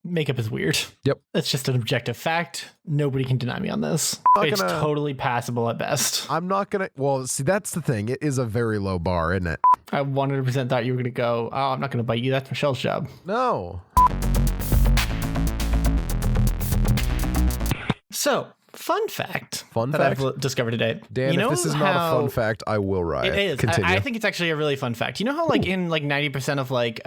makeup is weird. Yep. That's just an objective fact. Nobody can deny me on this. It's totally passable at best. I'm not gonna. Well, see, that's the thing. It is a very low bar, isn't it? I 100% thought you were gonna go, oh, I'm not gonna bite you. That's Michelle's job. No. So, fun fact that I've discovered today. Dan, if this is not a fun fact, I will riot. It is. Continue. I think it's actually a really fun fact. You know how like in like 90% of like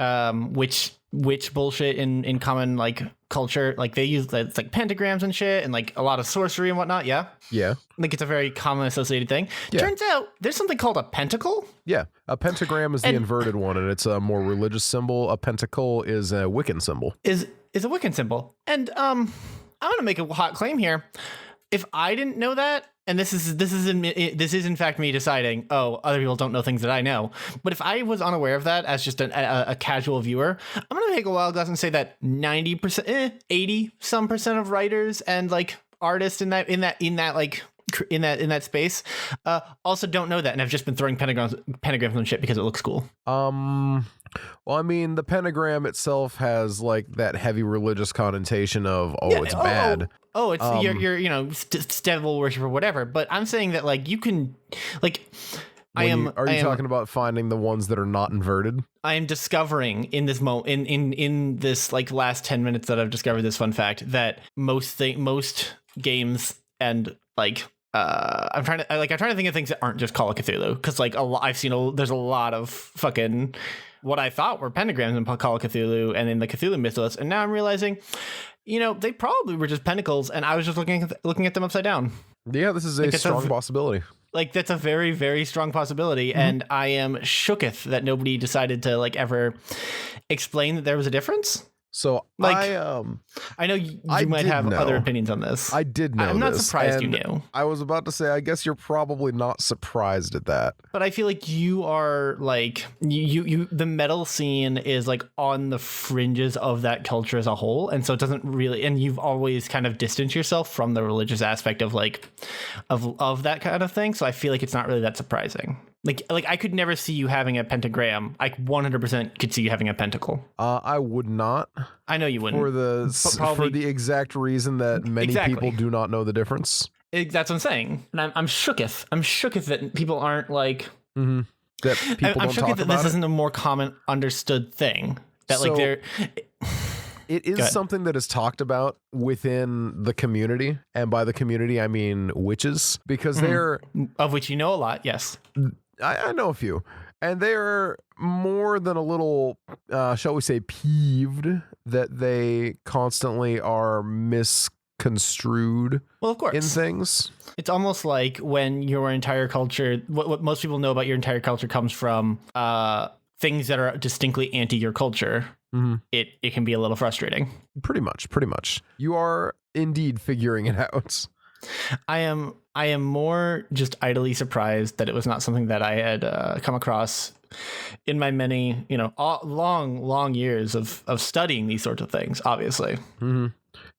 witch bullshit in common like culture, like they use it's like pentagrams and shit and like a lot of sorcery and whatnot. Yeah. Yeah. Like it's a very common associated thing. Yeah. Turns out there's something called a pentacle. Yeah. A pentagram is the inverted one, and it's a more religious symbol. A pentacle is a Wiccan symbol. Is a Wiccan symbol. And I'm gonna make a hot claim here. If I didn't know that, and this is in fact me deciding, oh, other people don't know things that I know. But if I was unaware of that as just a casual viewer, I'm gonna take a wild guess and say that 90%, 80% of writers and like artists in that space also don't know that and have just been throwing pentagrams and shit because it looks cool. Well, I mean, the pentagram itself has like that heavy religious connotation of it's bad. It's you're devil worship or whatever. But I'm saying that like you can like Are you talking about finding the ones that are not inverted? I am discovering in this in this like last 10 minutes that I've discovered this fun fact that most games and like I'm trying to think of things that aren't just Call of Cthulhu, because like there's a lot of fucking what I thought were pentagrams in Call of Cthulhu and in the Cthulhu mythos, and now I'm realizing, they probably were just pentacles, and I was just looking at them upside down. Yeah, this is a strong possibility. Like that's a very, very strong possibility, mm-hmm. and I am shooketh that nobody decided to like ever explain that there was a difference. So like, I know you might have other opinions on this. I did know. I'm not surprised you knew. I was about to say, I guess you're probably not surprised at that. But I feel like you are like you the metal scene is like on the fringes of that culture as a whole, and so it doesn't really. And you've always kind of distanced yourself from the religious aspect of like of that kind of thing. So I feel like it's not really that surprising. Like I could never see you having a pentagram. I 100% could see you having a pentacle. I would not. I know you wouldn't. For the exact reason that many people do not know the difference. That's what I'm saying. And I'm shooketh. I'm shooketh that people aren't like... Mm-hmm. That people I'm don't shooketh talk that about this isn't a more common understood thing. That like they're... It is something that is talked about within the community. And by the community, I mean witches. Because they're... Of which you know a lot, yes. I know a few, and they're more than a little, shall we say, peeved that they constantly are misconstrued. Well, of course, in things. It's almost like when your entire culture, what most people know about your entire culture comes from things that are distinctly anti your culture. Mm-hmm. It can be a little frustrating. Pretty much. You are indeed figuring it out. I am more just idly surprised that it was not something that I had come across in my many, long years of studying these sorts of things, obviously. Mm-hmm.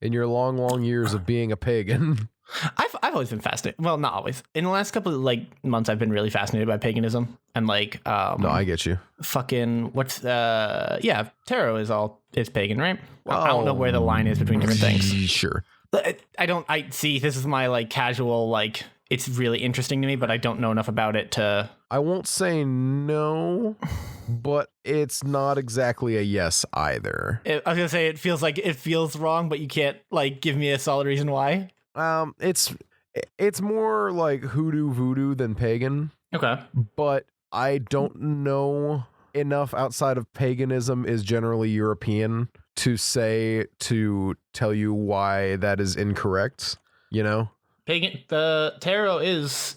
In your long years of being a pagan. I've always been fascinated. Well, not always. In the last couple of months, I've been really fascinated by paganism and no, I get you. Fucking tarot is pagan, right? I don't know where the line is between different things. Sure. I see this is my casual, it's really interesting to me, but I don't know enough about it to. I won't say no, but it's not exactly a yes either. I was gonna say it feels wrong, but you can't give me a solid reason why. It's more like hoodoo voodoo than pagan. Okay. But I don't know enough outside of paganism is generally European to tell you why that is incorrect, the tarot is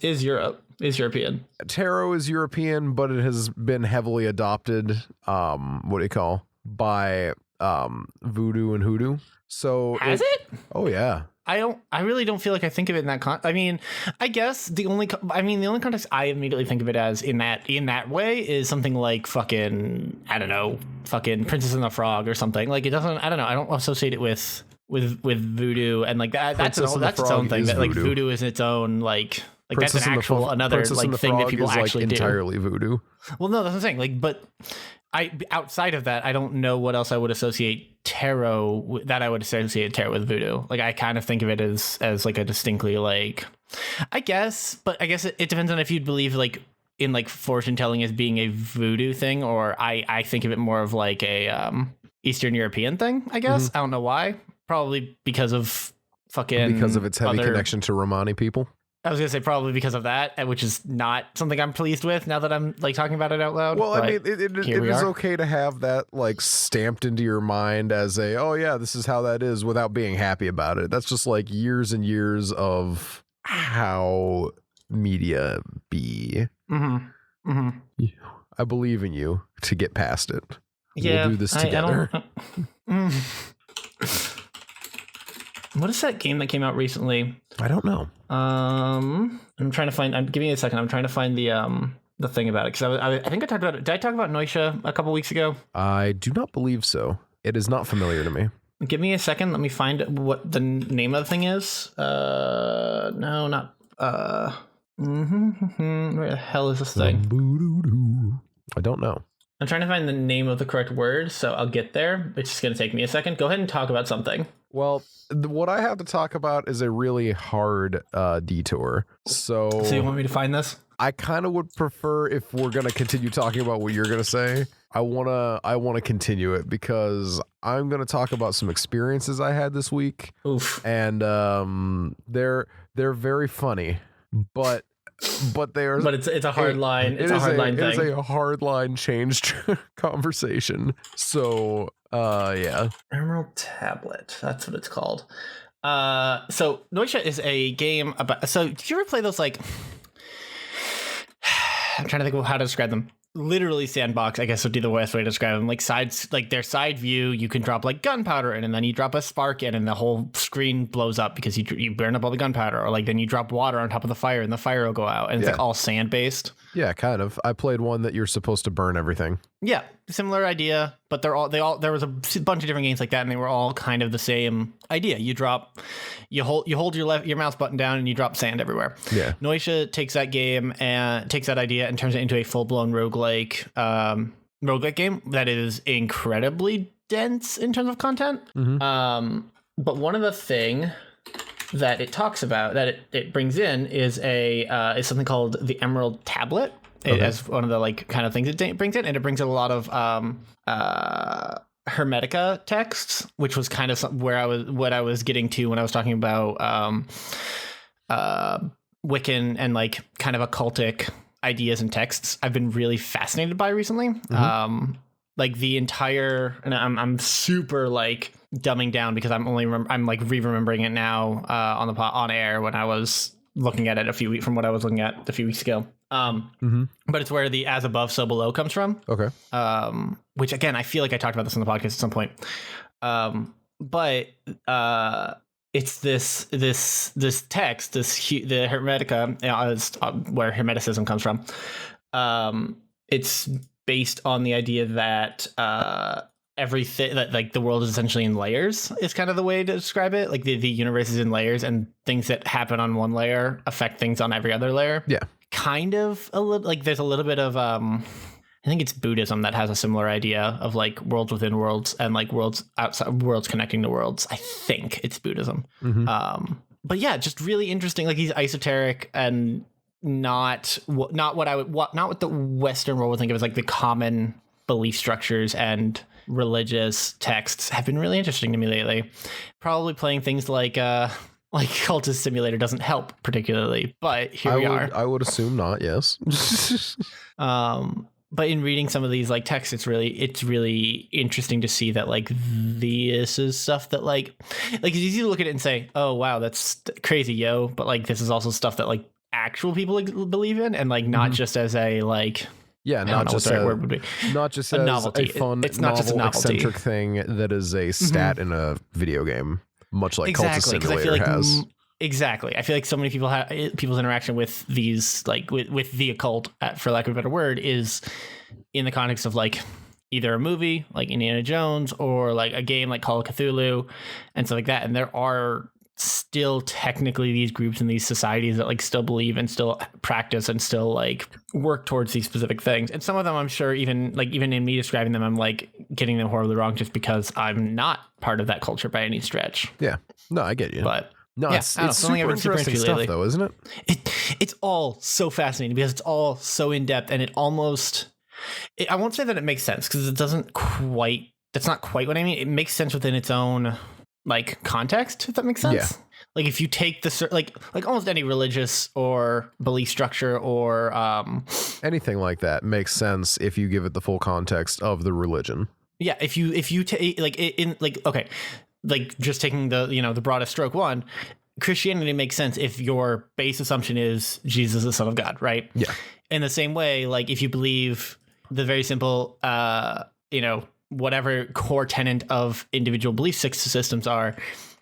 European. Tarot is European, but it has been heavily adopted by voodoo and hoodoo. So has it? Oh yeah. I really don't feel like I think of it in that I guess the only context I immediately think of it as in that way is something like fucking Princess and the Frog or something. Like it doesn't, I don't know. I don't associate it with voodoo and that. That's its own thing. That voodoo is its own that's an actual another thing that people actually do. Entirely voodoo. Well, no, that's what I'm saying. But outside of that, I don't know what else I would associate tarot with voodoo. Like, I kind of think of it as like a distinctly like, I guess it depends on if you'd believe like in like fortune telling as being a voodoo thing, or I think of it more of like a Eastern European thing, I guess. I don't know why. Probably because of its heavy connection to Romani people. I was gonna say probably because of that, which is not something I'm pleased with now that I'm like talking about it out loud. Well, I mean, it is okay to have that like stamped into your mind as a, oh yeah, this is how that is, without being happy about it. That's just like years and years of how media be. I believe in you to get past it. Yeah, we'll do this together. What is that game that came out recently? I don't know. I'm trying to find. Give me a second. I'm trying to find the thing about it, because I think I talked about it. Did I talk about Noisha a couple weeks ago? I do not believe so. It is not familiar to me. Give me a second. Let me find what the name of the thing is. No, not. Where the hell is this thing? I don't know. I'm trying to find the name of the correct word, so I'll get there. It's just going to take me a second. Go ahead and talk about something. Well, what I have to talk about is a really hard detour. So you want me to find this? I kind of would prefer, if we're going to continue talking about what you're going to say, I want to continue it, because I'm going to talk about some experiences I had this week. Oof. And they're very funny, but it's a hard line. It's a hard line thing. It is a hard line changed conversation. So yeah. Emerald Tablet. That's what it's called. So Noisha is a game about. So did you ever play those like? I'm trying to think of how to describe them. Literally sandbox, I guess would be the best way to describe them. Like sides, like their side view, you can drop like gunpowder in, and then you drop a spark in, and the whole screen blows up because you burn up all the gunpowder. Or like then you drop water on top of the fire, and the fire will go out, and it's like all sand based. Yeah, kind of. I played one that you're supposed to burn everything. Yeah, similar idea, but there was a bunch of different games like that, and they were all kind of the same idea. You hold your mouse button down, and you drop sand everywhere. Yeah. Noisha takes that game and takes that idea and turns it into a full blown roguelike game that is incredibly dense in terms of content. But one of the thing that it talks about, that it brings in, is is something called the Emerald Tablet. As one of the like kind of things it brings in, and it brings in a lot of Hermetica texts, which was kind of what I was getting to when I was talking about Wiccan and like kind of occultic ideas and texts. I've been really fascinated by recently. Like the entire, and I'm super like dumbing down because I'm like re-remembering it now on air when I was looking at it from what I was looking at a few weeks ago. But it's where the as above, so below comes from. Okay. Which again, I feel like I talked about this on the podcast at some point. But it's this text, the Hermetica, is where Hermeticism comes from. It's based on the idea that everything, that like the world is essentially in layers, is kind of the way to describe it. Like the universe is in layers, and things that happen on one layer affect things on every other layer. Yeah. Kind of a little like there's a little bit of I think it's Buddhism that has a similar idea of like worlds within worlds and like worlds outside, worlds connecting to worlds. I think it's Buddhism. But yeah, just really interesting. Like he's esoteric and not what the Western world would think of as like the common belief structures and religious texts have been really interesting to me lately. Probably playing things like Cultist Simulator doesn't help particularly, but here we are. I would assume not. Yes. But in reading some of these like texts, it's really interesting to see that like this is stuff that like it's easy to look at it and say, oh wow, that's crazy, yo. But like this is also stuff that like actual people believe in, and like not just as a like. Yeah, not just as a novelty. A fun, it's not just a novelty. Eccentric thing that is a stat in a video game, much like Cultist Simulator has. Exactly. I feel like so many people's interaction with these, like with the occult, for lack of a better word, is in the context of like either a movie like Indiana Jones or like a game like Call of Cthulhu and stuff like that. And there are still technically these groups and these societies that like still believe and still practice and still like work towards these specific things. And some of them, I'm sure, even in me describing them, I'm like getting them horribly wrong just because I'm not part of that culture by any stretch. Yeah. No, I get you. But no, it's super interesting stuff lately. Though, isn't it? It's all so fascinating because it's all so in depth, and I won't say that it makes sense because that's not quite what I mean. It makes sense within its own like context, if that makes sense. Yeah. Like if you take the like almost any religious or belief structure or anything like that makes sense if you give it the full context of the religion. Yeah, if you take just taking the broadest stroke one, Christianity makes sense if your base assumption is Jesus is the Son of God, right? Yeah. In the same way, like if you believe the very simple, whatever core tenet of individual belief systems are,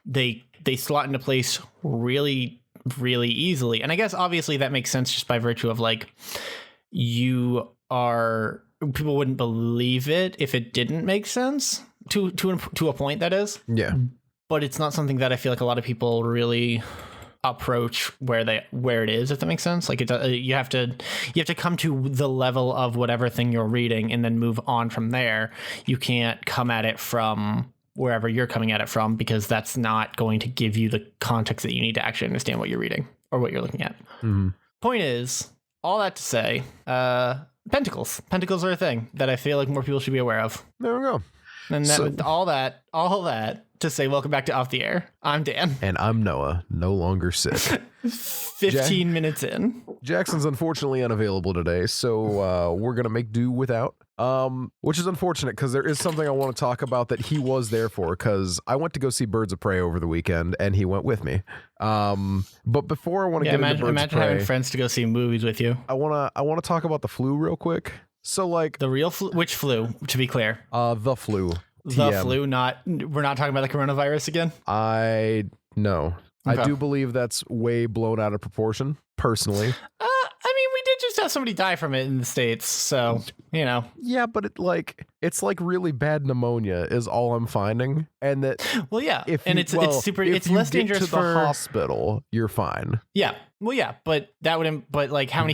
they slot into place really, really easily. And I guess obviously that makes sense just by virtue of like people wouldn't believe it if it didn't make sense to a point, that is. Yeah. But it's not something that I feel like a lot of people really approach where it is, if that makes sense. Like you have to come to the level of whatever thing you're reading and then move on from there. You can't come at it from wherever you're coming at it from, because that's not going to give you the context that you need to actually understand what you're reading or what you're looking at. Mm-hmm. Point is, all that to say, pentacles are a thing that I feel like more people should be aware of. There we go. And all that to say, welcome back to Off the Air. I'm Dan. And I'm Noah, no longer sick. 15 minutes in. Jackson's unfortunately unavailable today, so we're going to make do without. Which is unfortunate because there is something I want to talk about that he was there for, because I went to go see Birds of Prey over the weekend and he went with me. But before I want to get into Birds of Prey, imagine having friends to go see movies with you. I want to talk about the flu real quick. So like the real flu, which flu, to be clear? The flu. The flu, we're not talking about the coronavirus again? No. Okay. I do believe that's way blown out of proportion, personally. I mean, we did just have somebody die from it in the States, so, Yeah, but it's like really bad pneumonia is all I'm finding. And that well, yeah. It's less dangerous to the hospital, you're fine. Yeah. Well, yeah, but how many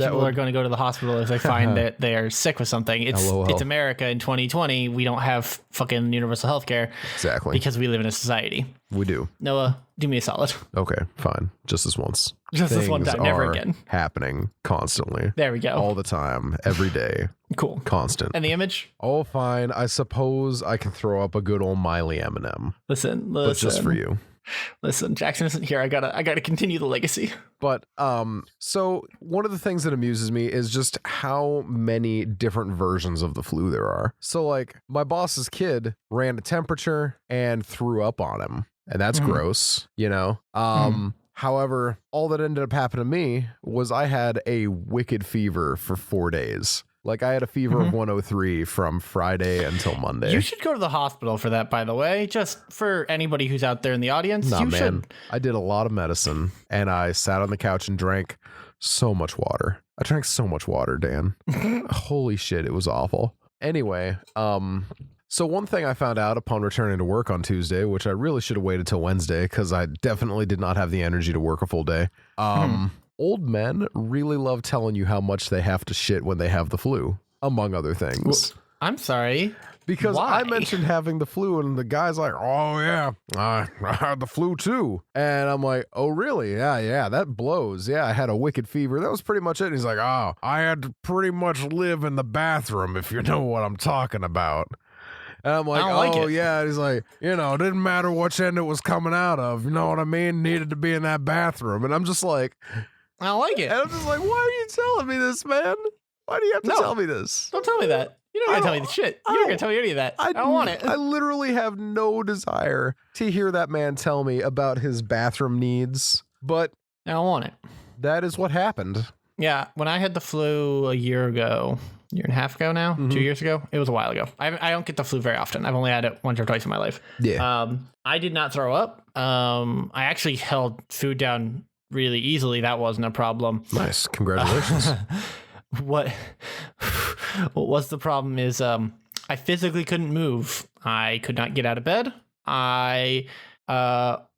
people are going to go to the hospital if they find that they are sick with something? It's America in 2020. We don't have fucking universal health care. Exactly. Because we live in a society. We do. Noah, do me a solid. Okay, fine. Just this once. Just this one time, never again. Happening constantly. There we go. All the time, every day. Cool. Constant. And the image? Oh, fine. I suppose I can throw up a good old Miley M&M. Listen. But just for you. Listen, Jackson isn't here. I gotta continue the legacy. But so one of the things that amuses me is just how many different versions of the flu there are. So like my boss's kid ran a temperature and threw up on him, and that's gross, However, all that ended up happening to me was I had a wicked fever for 4 days. Like I had a fever of 103 from Friday until Monday. You should go to the hospital for that, by the way. Just for anybody who's out there in the audience. Should. I did a lot of medicine and I sat on the couch and drank so much water. I drank so much water, Dan. Holy shit, it was awful. Anyway, so one thing I found out upon returning to work on Tuesday, which I really should have waited till Wednesday because I definitely did not have the energy to work a full day. Old men really love telling you how much they have to shit when they have the flu, among other things. Well, I'm sorry. Because why? I mentioned having the flu and the guy's like, oh yeah, I had the flu too. And I'm like, oh really? Yeah, that blows. Yeah, I had a wicked fever. That was pretty much it. And he's like, oh, I had to pretty much live in the bathroom, if you know what I'm talking about. And I'm like, yeah. And he's like, it didn't matter which end it was coming out of. You know what I mean? Needed to be in that bathroom. And I'm just like, I don't like it. And I'm just like, why are you telling me this, man? Why do you have to tell me this? Don't tell me that. You don't gotta tell me the shit. You're not gonna tell me any of that. I don't want it. I literally have no desire to hear that man tell me about his bathroom needs. But I don't want it. That is what happened. Yeah, when I had the flu a year and a half ago now, 2 years ago, it was a while ago. I don't get the flu very often. I've only had it once or twice in my life. Yeah. I did not throw up. I actually held food down really easily. That wasn't a problem. Nice. Congratulations. What was the problem is I physically couldn't move. I could not get out of bed. I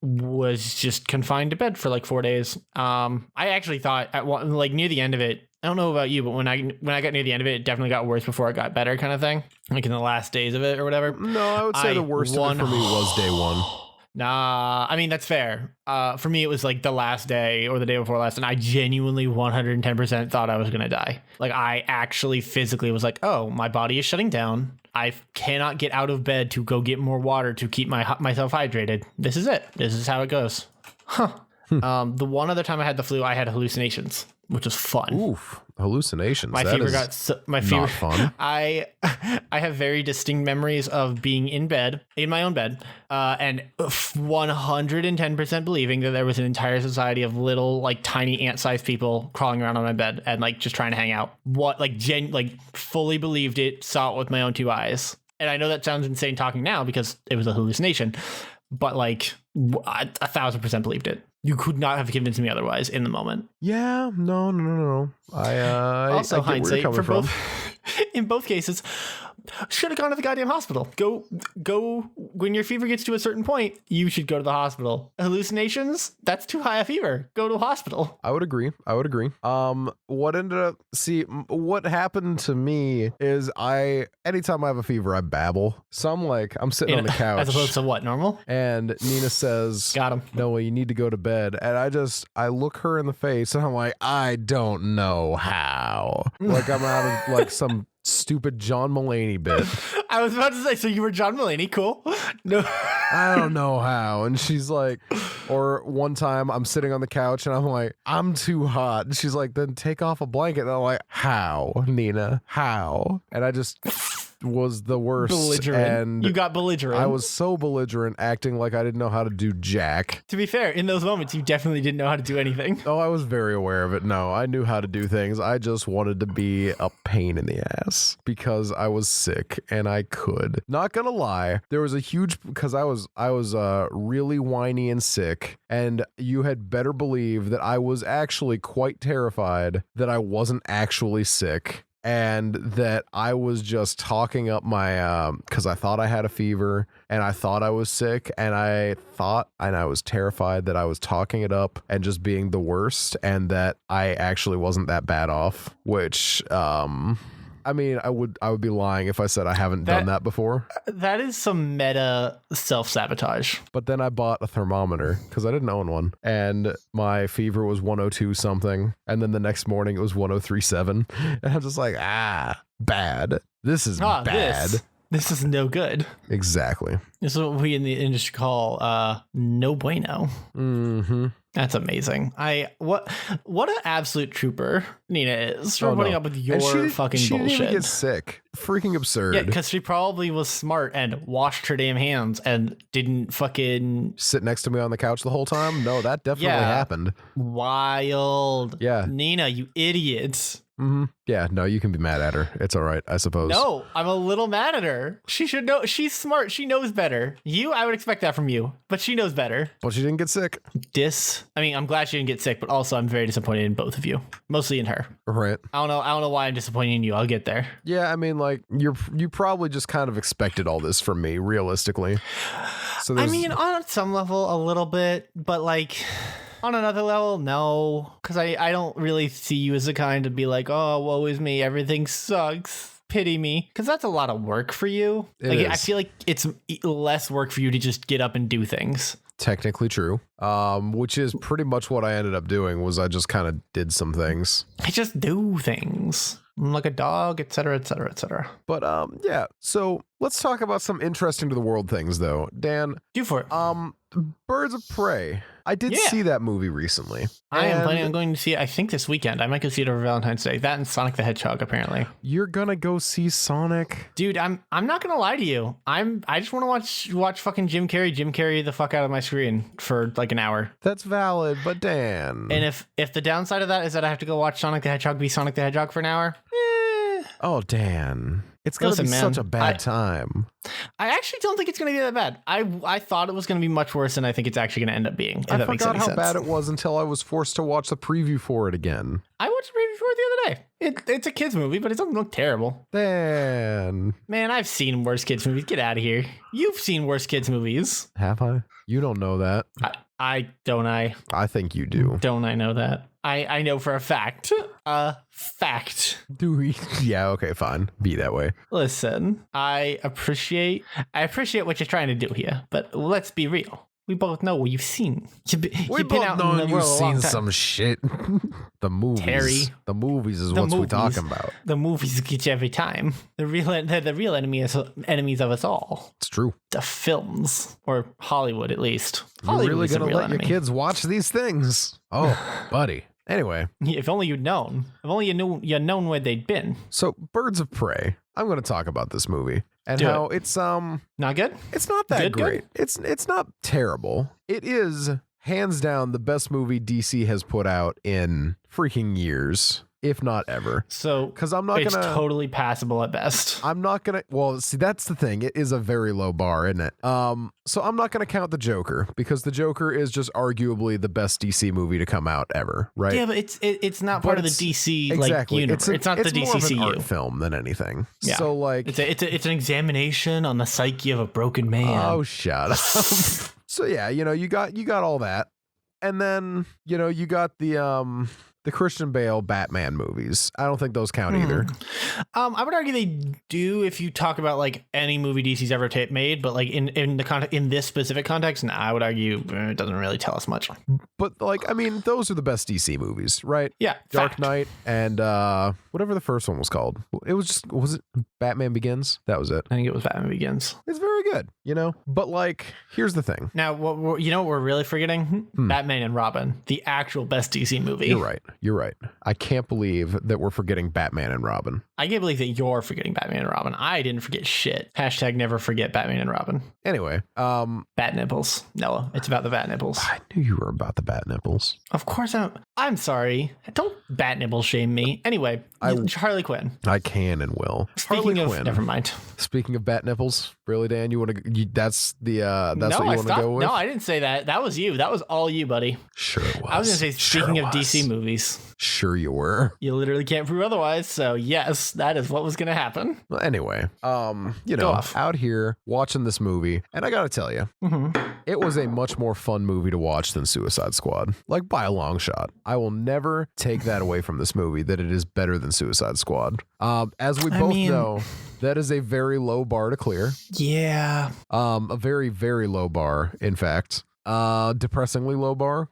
was just confined to bed for like 4 days. I actually thought at one, like near the end of it, I don't know about you, but when I got near the end of it, it definitely got worse before it got better, kind of thing. Like in the last days of it or whatever. No, I would say the worst of it for me was day one. Nah, I mean, that's fair. For me, it was like the last day or the day before last, and I genuinely 110% thought I was going to die. Like, I actually physically was like, oh, my body is shutting down. I cannot get out of bed to go get more water to keep myself hydrated. This is it. This is how it goes. Huh. The one other time I had the flu, I had hallucinations, which was fun. Oof, hallucinations. My fever got my fever. Not fun. I have very distinct memories of being in my own bed, and 110% believing that there was an entire society of little, like, tiny ant-sized people crawling around on my bed and like just trying to hang out. Fully believed it, saw it with my own two eyes. And I know that sounds insane talking now because it was a hallucination, but like 1,000% believed it. You could not have convinced me otherwise in the moment. Yeah, no. Also, I hindsight for both. In both cases, should have gone to the goddamn hospital. Go when your fever gets to a certain point, you should go to the hospital. Hallucinations, that's too high a fever. Go to a hospital. I would agree. What happened to me is anytime I have a fever, I babble. So I'm sitting on the couch. As opposed to what, normal? And Nina says, got him. Noah, you need to go to bed. And I look her in the face and I'm like, I don't know how. Like I'm out of like some stupid John Mulaney bit. I was about to say, so you were John Mulaney, cool. No, I don't know how. And she's like, or one time I'm sitting on the couch and I'm like, I'm too hot. And she's like, then take off a blanket. And I'm like, how, Nina? How? And I just was the worst. Belligerent. And you got belligerent. I was so belligerent, acting like I didn't know how to do jack. To be fair, in those moments, you definitely didn't know how to do anything. Oh, I was very aware of it. No, I knew how to do things. I just wanted to be a pain in the ass because I was sick and I could. Not gonna lie, there was a huge, because I was really whiny and sick, and you had better believe that I was actually quite terrified that I wasn't actually sick. And that I was just talking up my, because I thought I had a fever and I thought I was sick and I was terrified that I was talking it up and just being the worst and that I actually wasn't that bad off, which, I mean, I would be lying if I said I haven't done that before. That is some meta self-sabotage. But then I bought a thermometer because I didn't own one. And my fever was 102 something. And then the next morning it was 103.7. And I'm just like, bad. This is bad. This is no good. Exactly. This is what we in the industry call no bueno. Mm-hmm. That's amazing. What an absolute trooper Nina is for putting up with your fucking bullshit. She didn't even get sick. Freaking absurd. Yeah, because she probably was smart and washed her damn hands and didn't fucking sit next to me on the couch the whole time. No, that definitely happened. Wild. Yeah. Nina, you idiots. Mm-hmm. Yeah, no, you can be mad at her. It's all right, I suppose. No, I'm a little mad at her. She should know. She's smart. She knows better. I would expect that from you, but she knows better. Well, she didn't get sick. I'm glad she didn't get sick, but also I'm very disappointed in both of you. Mostly in her. Right. I don't know why I'm disappointed in you. I'll get there. Yeah, I mean, like you probably just kind of expected all this from me, realistically. So I mean, on some level, a little bit, but like, on another level, no, because I don't really see you as the kind to be like, oh, woe is me, everything sucks, pity me, because that's a lot of work for you. I feel like it's less work for you to just get up and do things. Technically true, which is pretty much what I ended up doing. Was I just kind of did some things. I just do things. I'm like a dog, etc., etc., etc. But yeah. So let's talk about some interesting to the world things, though. Dan, do for it. Birds of Prey. I did see that movie recently. I am planning on going to see it, I think, this weekend. I might go see it over Valentine's Day. That and Sonic the Hedgehog, apparently. You're gonna go see Sonic? Dude, I'm not gonna lie to you. I just want to watch fucking Jim Carrey the fuck out of my screen for like an hour. That's valid, but Dan. And if the downside of that is that I have to go watch Sonic the Hedgehog be Sonic the Hedgehog for an hour, Oh, Dan. It's going to be such a bad time. I actually don't think it's going to be that bad. I thought it was going to be much worse than I think it's actually going to end up being. I forgot how bad it was until I was forced to watch the preview for it again. I watched the preview for it the other day. It's a kid's movie, but it doesn't look terrible. Man, I've seen worse kids movies. Get out of here. You've seen worse kids movies. Have I? You don't know that. I don't. I think you do. Don't I know that? I know for a fact. Fact. Do we? Yeah, okay, fine. Be that way. Listen, I appreciate what you're trying to do here, but let's be real. We both know what you've seen. You've seen some shit. The movies. Terry. The movies is what we're talking about. The movies get you every time. They're the real enemies of us all. It's true. The films, or Hollywood at least. You're really gonna let your kids watch these things? Oh, buddy. Anyway, if only you'd known. If only you'd known where they'd been. So, Birds of Prey. I'm going to talk about this movie and how it's not good. It's not that great. It's not terrible. It is hands down the best movie DC has put out in freaking years, if not ever. So, because it's totally passable at best. I'm not gonna. Well, see, that's the thing. It is a very low bar, isn't it? So I'm not gonna count the Joker because the Joker is just arguably the best DC movie to come out ever, right? Yeah, but it's not part of the DC universe. It's not the DCCU. It's more of an art film than anything. Yeah. So it's an examination on the psyche of a broken man. Oh, shut up. So yeah, you got all that, and then you got the Christian Bale Batman movies. I don't think those count either. I would argue they do if you talk about like any movie DC's ever made, but like in this specific context, I would argue it doesn't really tell us much. But those are the best DC movies, right? Yeah. Dark Knight and whatever the first one was called. Was it Batman Begins? That was it. I think it was Batman Begins. It's very good, But here's the thing. Now, what we're really forgetting? Batman and Robin, the actual best DC movie. You're right. I can't believe that we're forgetting Batman and Robin. I can't believe that you're forgetting Batman and Robin. I didn't forget shit. # never forget Batman and Robin. Anyway, bat nipples. Noah, it's about the bat nipples. I knew you were about the bat nipples. Of course I'm sorry. Don't bat nipple shame me. Anyway, Harley Quinn. I can and will. Speaking of Quinn. Never mind. Speaking of bat nipples, really, Dan, that's what you want to go with? No, I didn't say that. That was you. That was all you, buddy. Sure it was. I was going to say, speaking of DC movies. Sure you were. You literally can't prove otherwise. So yes, that is what was going to happen. Well, anyway, out here watching this movie, and I got to tell you, it was a much more fun movie to watch than Suicide Squad. Like by a long shot. I will never take that away from this movie, that it is better than Suicide Squad. As we both know, that is a very low bar to clear. Yeah. A very, very low bar, in fact. Depressingly low bar, ?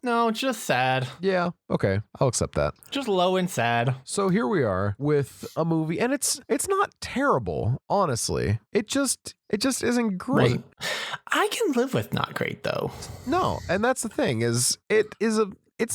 No, just sad. Yeah, okay, I'll accept that. Just low and sad. So here we are with a movie, and it's not terrible, honestly. It just isn't great. I can live with not great though. No, and that's the thing it's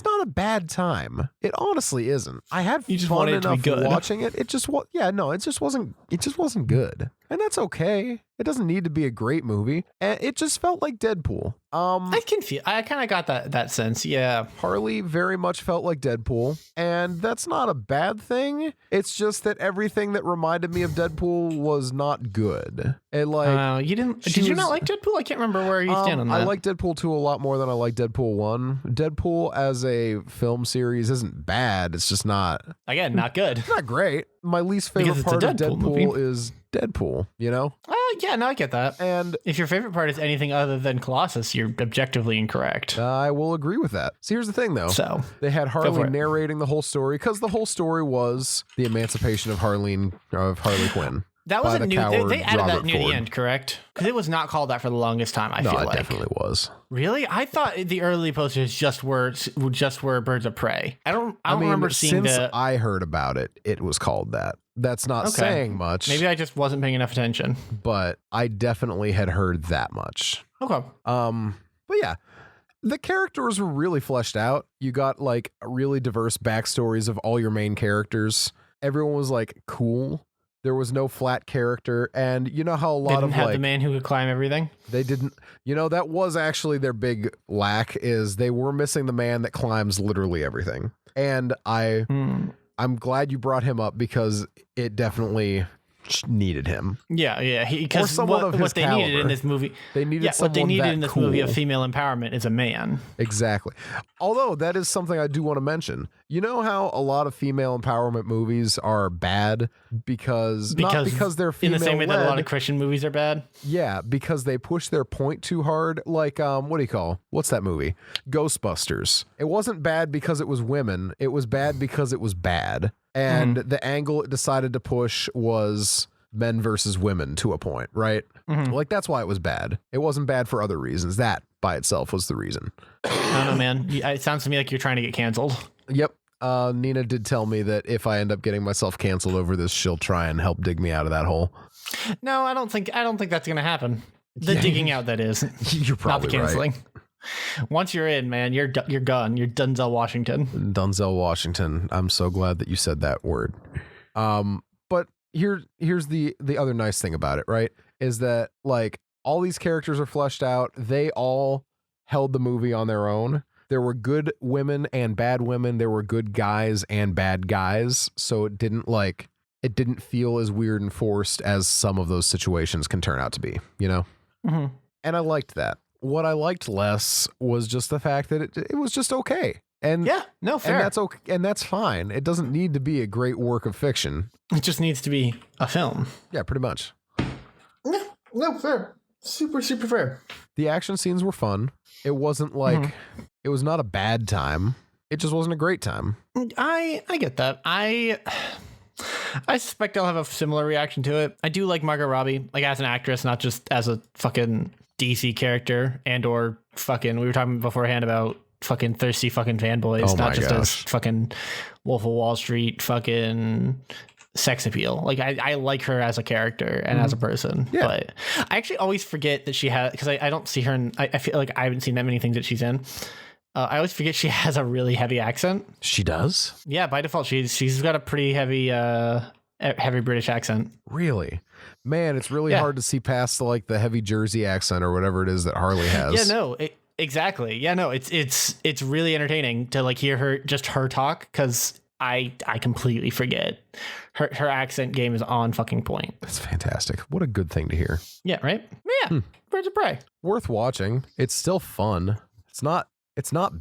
not a bad time. It honestly isn't. I had fun enough watching it. It just wasn't good. And that's okay. It doesn't need to be a great movie. And it just felt like Deadpool. I kind of got that sense. Yeah. Harley very much felt like Deadpool, and that's not a bad thing. It's just that everything that reminded me of Deadpool was not good. And did you not like Deadpool? I can't remember where you stand on that. I like Deadpool 2 a lot more than I like Deadpool 1. Deadpool as a film series isn't bad. It's just not good. It's not great. My least favorite part of Deadpool is Deadpool, Yeah, no, I get that. And if your favorite part is anything other than Colossus, you're objectively incorrect. I will agree with that. So here's the thing, though. So they had Harley narrating the whole story, because the whole story was the emancipation of Harley Quinn. That wasn't new. They added that near the end, correct? Because it was not called that for the longest time. I feel like it definitely was. Really? I thought the early posters just were Birds of Prey. I don't remember seeing since I heard about it. It was called that. That's not saying much. Maybe I just wasn't paying enough attention. But I definitely had heard that much. Okay. But yeah. The characters were really fleshed out. You got really diverse backstories of all your main characters. Everyone was cool. There was no flat character, and you know how they didn't have the man who could climb everything? They didn't. That was actually their big lack, is they were missing the man that climbs literally everything. And I I'm glad you brought him up because it definitely needed him. Yeah. Because what they caliber. Needed in this movie, what they needed in this movie of female empowerment is a man. Exactly. Although that is something I do want to mention. You know how a lot of female empowerment movies are bad because not because they're female in the same way that a lot of Christian movies are bad. Yeah, because they push their point too hard. Like what's that movie? Ghostbusters. It wasn't bad because it was women. It was bad because it was bad. And the angle it decided to push was men versus women to a point, right? Like, that's why it was bad. It wasn't bad for other reasons. That by itself was the reason. I don't know, man. It sounds to me like you're trying to get canceled. Yep. Nina did tell me that if I end up getting myself canceled over this, she'll try and help dig me out of that hole. No, I don't think that's going to happen. The digging out, that is. You're probably not the canceling. Right. Once you're in, man, you're gone. You're Denzel Washington. Denzel Washington. I'm so glad that you said that word. But here's the other nice thing about it, right? Is that like all these characters are fleshed out. They all held the movie on their own. There were good women and bad women. There were good guys and bad guys. So it didn't feel as weird and forced as some of those situations can turn out to be, you know? And I liked that. What I liked less was just the fact that it was just okay. And yeah, no, fair. And that's okay, and that's fine. It doesn't need to be a great work of fiction. It just needs to be a film. Yeah, pretty much. No, fair. Super, super fair. The action scenes were fun. It wasn't like it was not a bad time. It just wasn't a great time. I get that. I suspect I'll have a similar reaction to it. I do like Margot Robbie, like as an actress, not just as a fucking DC character and or fucking, we were talking beforehand about fucking thirsty fucking fanboys, not just as fucking Wolf of Wall Street fucking sex appeal. Like I like her as a character and as a person, but I actually always forget that she has, because I don't see her in, I feel like I haven't seen that many things that she's in. I always forget she has a really heavy accent. She does? Yeah, by default, she's got a pretty heavy British accent. Really? Man, it's really hard to see past like the heavy Jersey accent or whatever it is that Harley has. Yeah, no, exactly. Yeah, no, it's really entertaining to like hear her talk, because I completely forget her accent game is on fucking point. That's fantastic. What a good thing to hear. Yeah, right? Yeah. Birds of Prey. Worth watching. It's still fun. It's not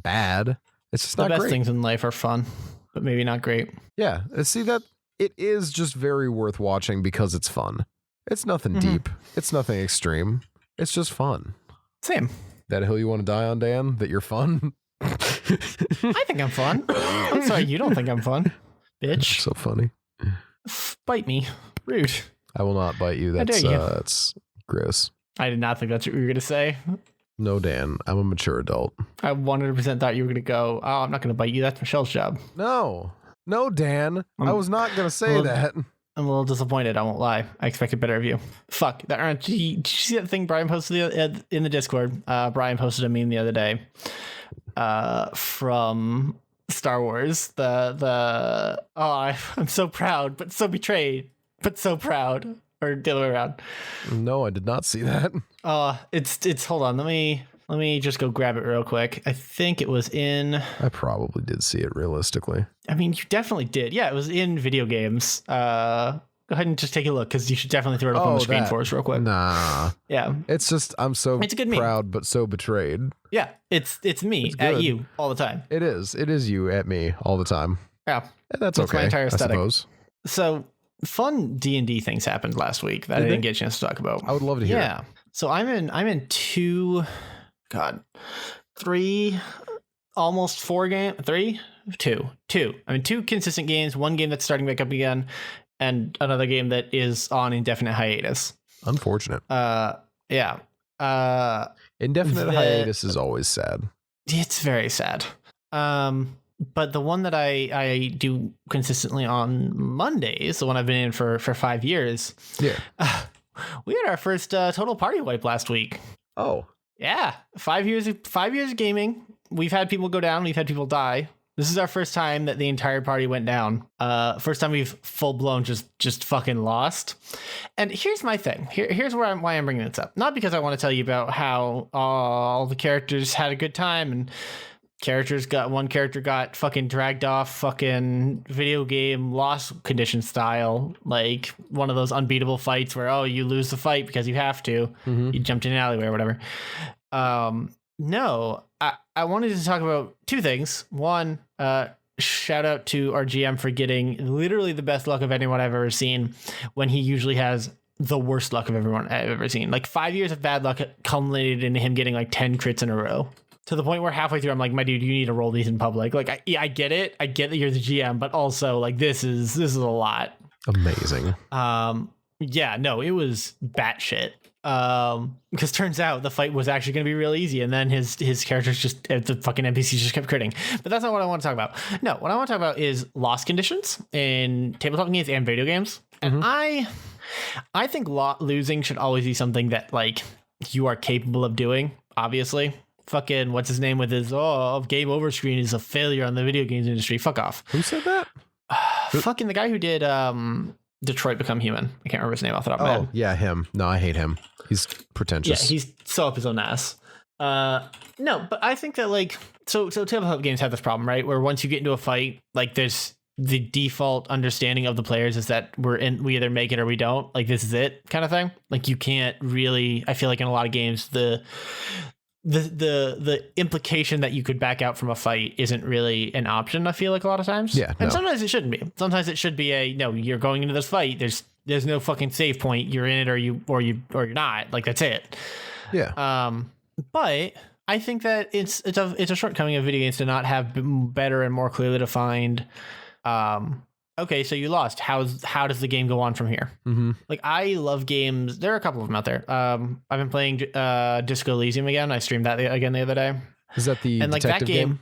bad. It's just not great. The best things in life are fun, but maybe not great. Yeah. See, that it is just very worth watching because it's fun. It's nothing deep. It's nothing extreme. It's just fun. Same. That hill you want to die on, Dan? That you're fun? I think I'm fun. I'm sorry, you don't think I'm fun, bitch. So funny. Bite me. Rude. I will not bite you. That's gross. I did not think that's what you were going to say. No, Dan. I'm a mature adult. I 100% thought you were going to go, oh, I'm not going to bite you. That's Michelle's job. No, Dan. I was not going to say that. I'm a little disappointed. I won't lie. I expected better of you. Fuck. Did you see that thing Brian posted in the Discord? Brian posted a meme the other day from Star Wars. I'm so proud, but so betrayed, but so proud. Or the other way around. No, I did not see that. It's hold on. Let me just go grab it real quick. I think it was in. I probably did see it realistically. I mean, you definitely did. Yeah, it was in video games. Go ahead and just take a look, because you should definitely throw it up on the screen for us real quick. Nah. Yeah. It's just it's a good proud but so betrayed. Yeah, it's me at you all the time. It is you at me all the time. Yeah, and that's okay. My entire aesthetic. I suppose. So fun D&D things happened last week that I didn't get a chance to talk about. I would love to hear. Yeah. So I'm in three, almost four game, two. I'm in two consistent games, one game that's starting back up again, and another game that is on indefinite hiatus. Unfortunate. Yeah. Indefinite hiatus is always sad. It's very sad. But the one that I do consistently on Mondays, the one I've been in for 5 years. Yeah. We had our first total party wipe last week. Oh. Yeah. 5 years of gaming. We've had people go down. We've had people die. This is our first time that the entire party went down. First time we've full blown just fucking lost. And here's my thing. Here's why I'm bringing this up. Not because I want to tell you about how all the characters had a good time, and one character got fucking dragged off fucking video game loss condition style, like one of those unbeatable fights where you lose the fight because you have to. You jumped in an alleyway or whatever. No, I wanted to talk about two things. One, shout out to our GM for getting literally the best luck of anyone I've ever seen when he usually has the worst luck of everyone I've ever seen. Like 5 years of bad luck culminated in him getting like 10 crits in a row, to the point where halfway through I'm like, my dude, you need to roll these in public. Like I get it. I get that you're the GM, but also like this is a lot. Amazing. Yeah, no, it was batshit. Because turns out the fight was actually going to be real easy, and then his characters the fucking NPCs just kept critting. But that's not what I want to talk about. No, what I want to talk about is loss conditions in tabletop games and video games. And I think losing should always be something that like you are capable of doing. Obviously, fucking what's his name with his game over screen is a failure on the video games industry. Fuck off. Who said that? Fucking the guy who did Detroit Become Human. I can't remember his name off the top of my head. Oh yeah, him. No, I hate him. He's pretentious. Yeah, he's so up his own ass. No, but I think that like so tabletop games have this problem, right? Where once you get into a fight, like there's the default understanding of the players is that we either make it or we don't. Like this is it kind of thing. Like you can't really. I feel like in a lot of games the implication that you could back out from a fight isn't really an option. I feel like a lot of times. Yeah, and sometimes it shouldn't be. Sometimes it should be no. You're going into this fight. There's no fucking save point. You're in it or you're not. Like that's it. Yeah. But I think that it's a shortcoming of video games to not have better and more clearly defined. Okay, so you lost. How does the game go on from here? Like I love games. There are a couple of them out there. I've been playing Disco Elysium again. I streamed that again the other day. Is that the detective game?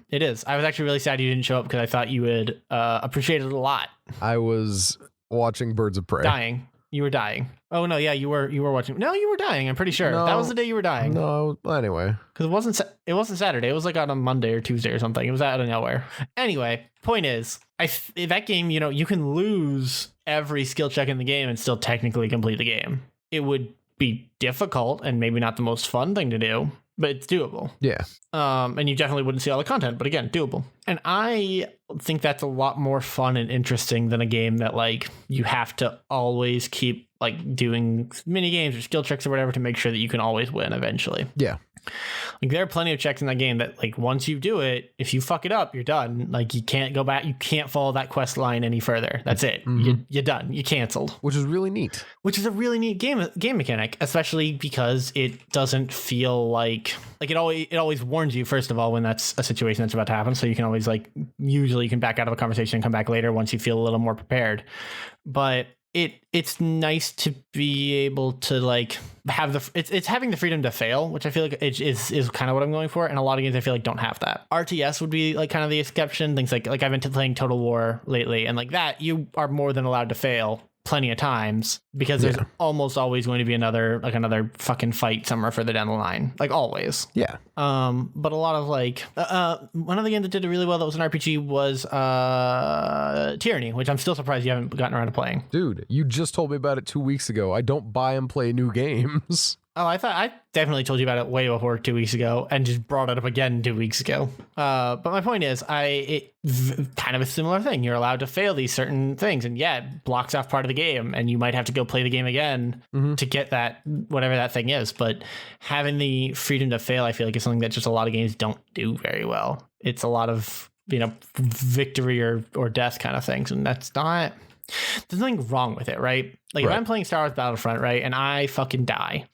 It is. I was actually really sad you didn't show up because I thought you would appreciate it a lot. I was watching Birds of Prey. Dying. You were dying. Oh no, yeah, you were watching. No, you were dying. I'm pretty sure that was the day you were dying. No, anyway, because it wasn't Saturday. It was like on a Monday or Tuesday or something. It was out of nowhere. Anyway, point is, that game, you can lose every skill check in the game and still technically complete the game. It would be difficult and maybe not the most fun thing to do, but it's doable. Yeah. And you definitely wouldn't see all the content, but again, doable. And I think that's a lot more fun and interesting than a game that like you have to always keep like doing mini games or skill checks or whatever to make sure that you can always win eventually. Yeah. Like there are plenty of checks in that game that like once you do it, if you fuck it up, you're done. Like you can't go back. You can't follow that quest line any further. That's it. You're done. You canceled. Which is really neat. Which is a really neat game mechanic, especially because it doesn't feel like it always warns you first of all when that's a situation that's about to happen. So you can always usually you can back out of a conversation and come back later once you feel a little more prepared. But it's nice to be able to like have it's having the freedom to fail, which I feel like is kind of what I'm going for. And a lot of games I feel like don't have that. RTS would be like kind of the exception. Things like I've been playing Total War lately, and like that you are more than allowed to fail plenty of times because there's almost always going to be another fucking fight somewhere further down the line, like always. Yeah. But a lot of like one of the games that did it really well that was an RPG was Tyranny, which I'm still surprised you haven't gotten around to playing. Dude, you just told me about it 2 weeks ago. I don't buy and play new games. Oh, I definitely told you about it way before 2 weeks ago and just brought it up again 2 weeks ago. But my point is, kind of a similar thing. You're allowed to fail these certain things, and it blocks off part of the game, and you might have to go play the game again to get that, whatever that thing is. But having the freedom to fail, I feel like is something that just a lot of games don't do very well. It's a lot of, victory or death kind of things, and there's nothing wrong with it, right? Like if I'm playing Star Wars Battlefront, right, and I fucking die,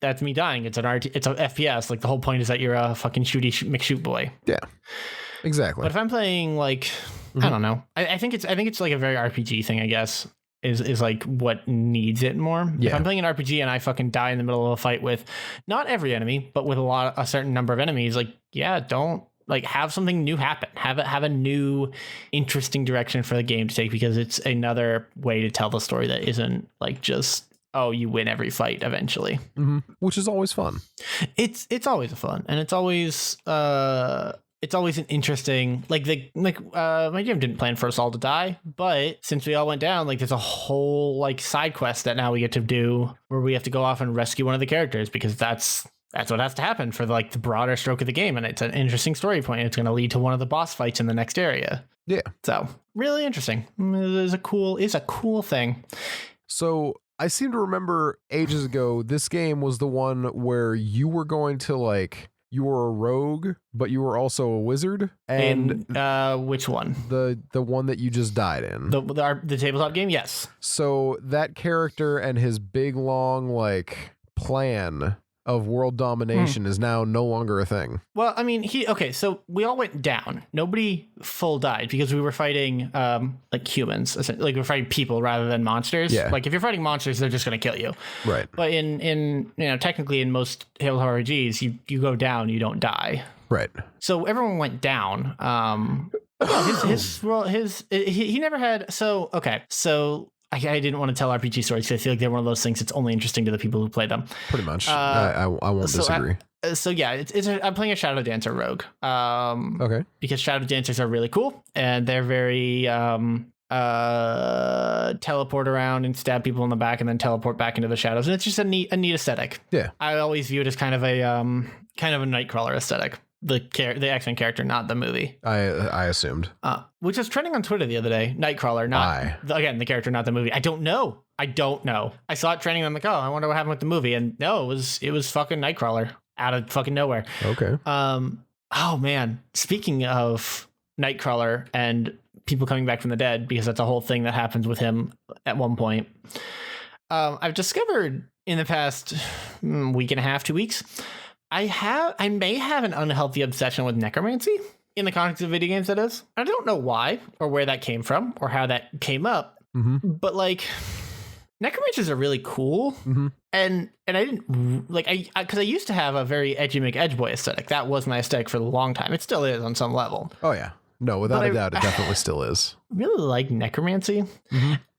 that's me dying. It's an FPS. Like the whole point is that you're a fucking McShoot boy. Yeah, exactly. But if I'm playing like I don't know, I think it's like a very RPG thing, I guess. Is like what needs it more. Yeah. If I'm playing an RPG and I fucking die in the middle of a fight with not every enemy, but with a certain number of enemies, like don't. Like have something new happen, have a new interesting direction for the game to take, because it's another way to tell the story that isn't like just, you win every fight eventually. Which is always fun. It's always fun. And it's always an interesting, my GM didn't plan for us all to die, but since we all went down, like there's a whole like side quest that now we get to do where we have to go off and rescue one of the characters, because that's that's what has to happen for like the broader stroke of the game. And it's an interesting story point. It's going to lead to one of the boss fights in the next area. Yeah. So really interesting. It's a cool thing. So I seem to remember ages ago, this game was the one where you were going to like, you were a rogue, but you were also a wizard. And which one? The one that you just died in. The tabletop game? Yes. So that character and his big, long, like, plan of world domination is now no longer a thing. Well, I mean, so we all went down. Nobody full died because we were fighting like humans, like we're fighting people rather than monsters. Yeah. Like if you're fighting monsters, they're just going to kill you. Right. But in technically in most tabletop RPGs, you go down, you don't die. Right. So everyone went down. He never had. So I didn't want to tell RPG stories because I feel like they're one of those things that's only interesting to the people who play them. Pretty much. I won't disagree. I'm playing a Shadow Dancer rogue. Okay. Because Shadow Dancers are really cool and they're very teleport around and stab people in the back and then teleport back into the shadows. And it's just a neat aesthetic. Yeah. I always view it as kind of a Nightcrawler aesthetic. The X-Men character, not the movie. I assumed. Which was trending on Twitter the other day. Nightcrawler, not the character, not the movie. I don't know. I saw it trending. I'm like, oh, I wonder what happened with the movie. And no, it was fucking Nightcrawler out of fucking nowhere. Okay. Oh man. Speaking of Nightcrawler and people coming back from the dead, because that's a whole thing that happens with him at one point. I've discovered in the past week and a half, 2 weeks. I may have an unhealthy obsession with necromancy in the context of video games, that is. I don't know why or where that came from or how that came up, but like necromancers are really cool. And I didn't like, because I used to have a very edgy McEdgeboy aesthetic. That was my aesthetic for a long time. It still is on some level. Oh yeah. No, without a doubt, it definitely still is. I really like necromancy.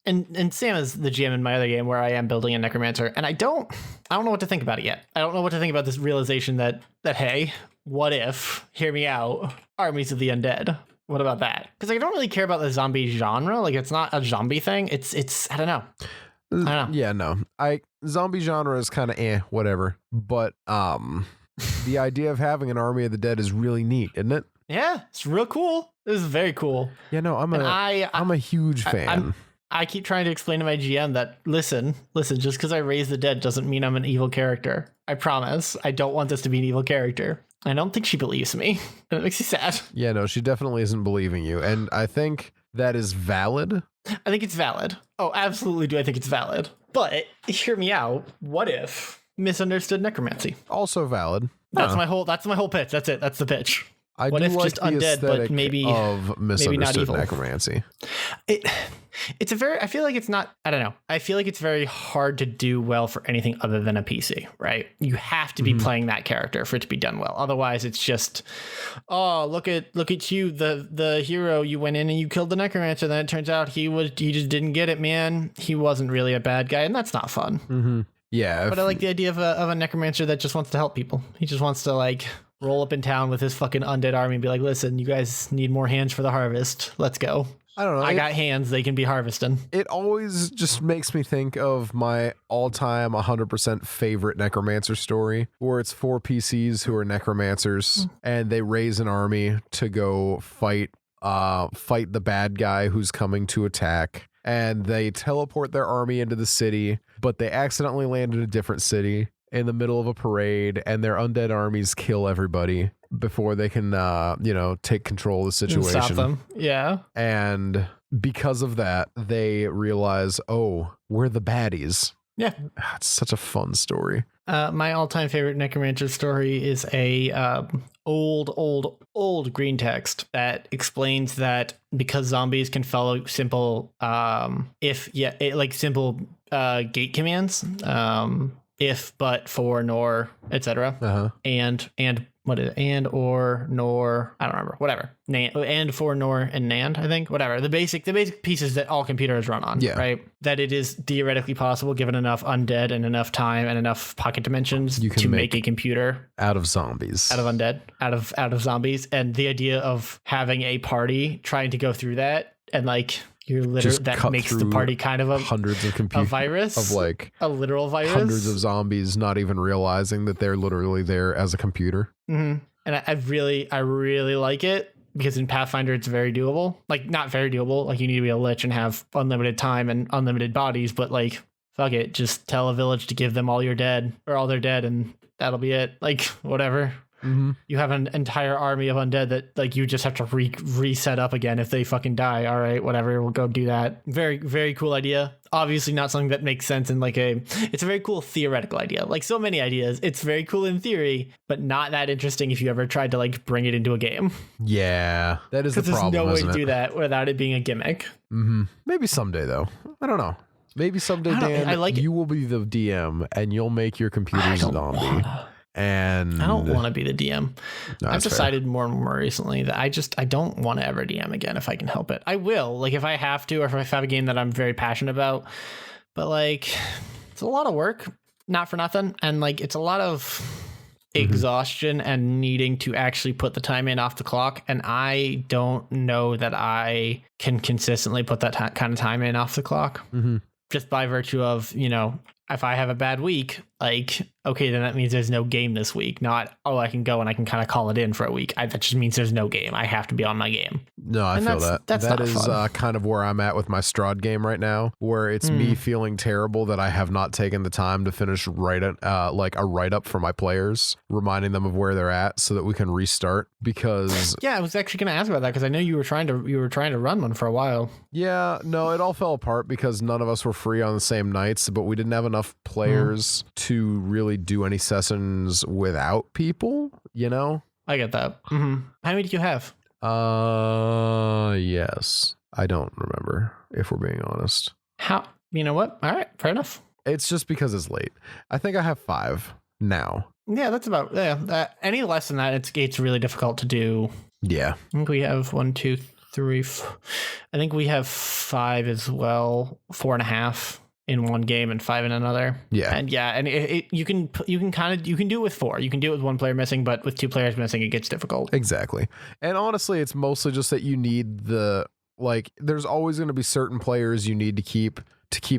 And Sam is the GM in my other game where I am building a necromancer, and I don't know what to think about it yet. I don't know what to think about this realization that hey, what if, hear me out, armies of the undead? What about that? Because I don't really care about the zombie genre. Like it's not a zombie thing. It's I don't know. Yeah, no. Zombie genre is kind of whatever. But the idea of having an army of the dead is really neat, isn't it? Yeah, it's real cool. This is very cool. Yeah, no, I'm a huge fan. I keep trying to explain to my GM that, listen, just because I raise the dead doesn't mean I'm an evil character. I promise. I don't want this to be an evil character. I don't think she believes me. And it makes me sad. Yeah, no, she definitely isn't believing you. And I think that is valid. I think it's valid. Oh, absolutely do I think it's valid. But hear me out. What if misunderstood necromancy? Also valid. That's my whole pitch. That's it. That's the pitch. What if just undead, but maybe not evil? Necromancy. It's I feel like it's not, I don't know. I feel like it's very hard to do well for anything other than a PC, right? You have to be playing that character for it to be done well. Otherwise it's just, oh, look at you, the hero, you went in and you killed the necromancer. Then it turns out he just didn't get it, man. He wasn't really a bad guy, and that's not fun. Yeah. But I like the idea of a necromancer that just wants to help people. He just wants to like roll up in town with his fucking undead army and be like, listen, you guys need more hands for the harvest. Let's go. I don't know. I got hands. They can be harvesting. It always just makes me think of my all-time 100% favorite necromancer story, where it's 4 PCs who are necromancers and they raise an army to go fight the bad guy who's coming to attack. And they teleport their army into the city, but they accidentally land in a different city in the middle of a parade, and their undead armies kill everybody before they can, take control of the situation. Stop them. Yeah. And because of that, they realize, oh, we're the baddies. Yeah. It's such a fun story. My all-time favorite necromancer story is a old green text that explains that because zombies can follow simple simple gate commands, if, but, for, nor, etc. And what is it? And, or, nor, I don't remember, whatever. And, for, nor, and NAND, I think, whatever. The basic pieces that all computers run on, right? That it is theoretically possible, given enough undead and enough time and enough pocket dimensions, you can to make a computer out of zombies, out of undead, out of zombies. And the idea of having a party trying to go through that and like You're literally that makes the party kind of hundreds of a virus of like a literal virus. Hundreds of zombies not even realizing that they're literally there as a computer. Mm-hmm. And I really like it because in Pathfinder it's very doable. Like not very doable. Like you need to be a lich and have unlimited time and unlimited bodies, but like fuck it, just tell a village to give them all your dead or all their dead and that'll be it. Like whatever. Mm-hmm. You have an entire army of undead that like you just have to reset up again if they fucking die. All right, whatever, we'll go do that. Very, very cool idea. Obviously not something that makes sense in like it's a very cool theoretical idea. Like so many ideas, it's very cool in theory, but not that interesting if you ever tried to like bring it into a game. Yeah, that is the problem. Because there's no way to do that without it being a gimmick. Mm-hmm. Maybe someday though. I don't know. Maybe someday, Dan, you will be the DM and you'll make your computer zombie. And I don't want to be the DM. No, I've decided more and more recently that I don't want to ever DM again if I can help it. I will, like if I have to, or if I have a game that I'm very passionate about. But like, it's a lot of work, not for nothing, and like it's a lot of exhaustion and needing to actually put the time in off the clock. And I don't know that I can consistently put that kind of time in off the clock, just by virtue of if I have a bad week, like, okay, then that means there's no game this week. Not, I can go and I can kind of call it in for a week. That just means there's no game. I have to be on my game. No, I feel that. That is kind of where I'm at with my Strahd game right now, where it's me feeling terrible that I have not taken the time to finish like a write-up for my players, reminding them of where they're at so that we can restart. Because yeah, I was actually going to ask about that because I know you were trying to run one for a while. Yeah, no, it all fell apart because none of us were free on the same nights, but we didn't have enough players to really do any sessions without people, I get that. How many do you have? Yes. I don't remember, if we're being honest. How? You know what? All right, fair enough. It's just because it's late. I think I have 5 now. Yeah, that's about any less than that, it's really difficult to do. Yeah. I think we have 1, 2, 3. I think we have 5 as well. 4.5 in one game and 5 in another. Yeah. And you can do it with 4. You can do it with 1 player missing, but with 2 players missing, it gets difficult. Exactly. And honestly, it's mostly just that you need there's always going to be certain players you need to keep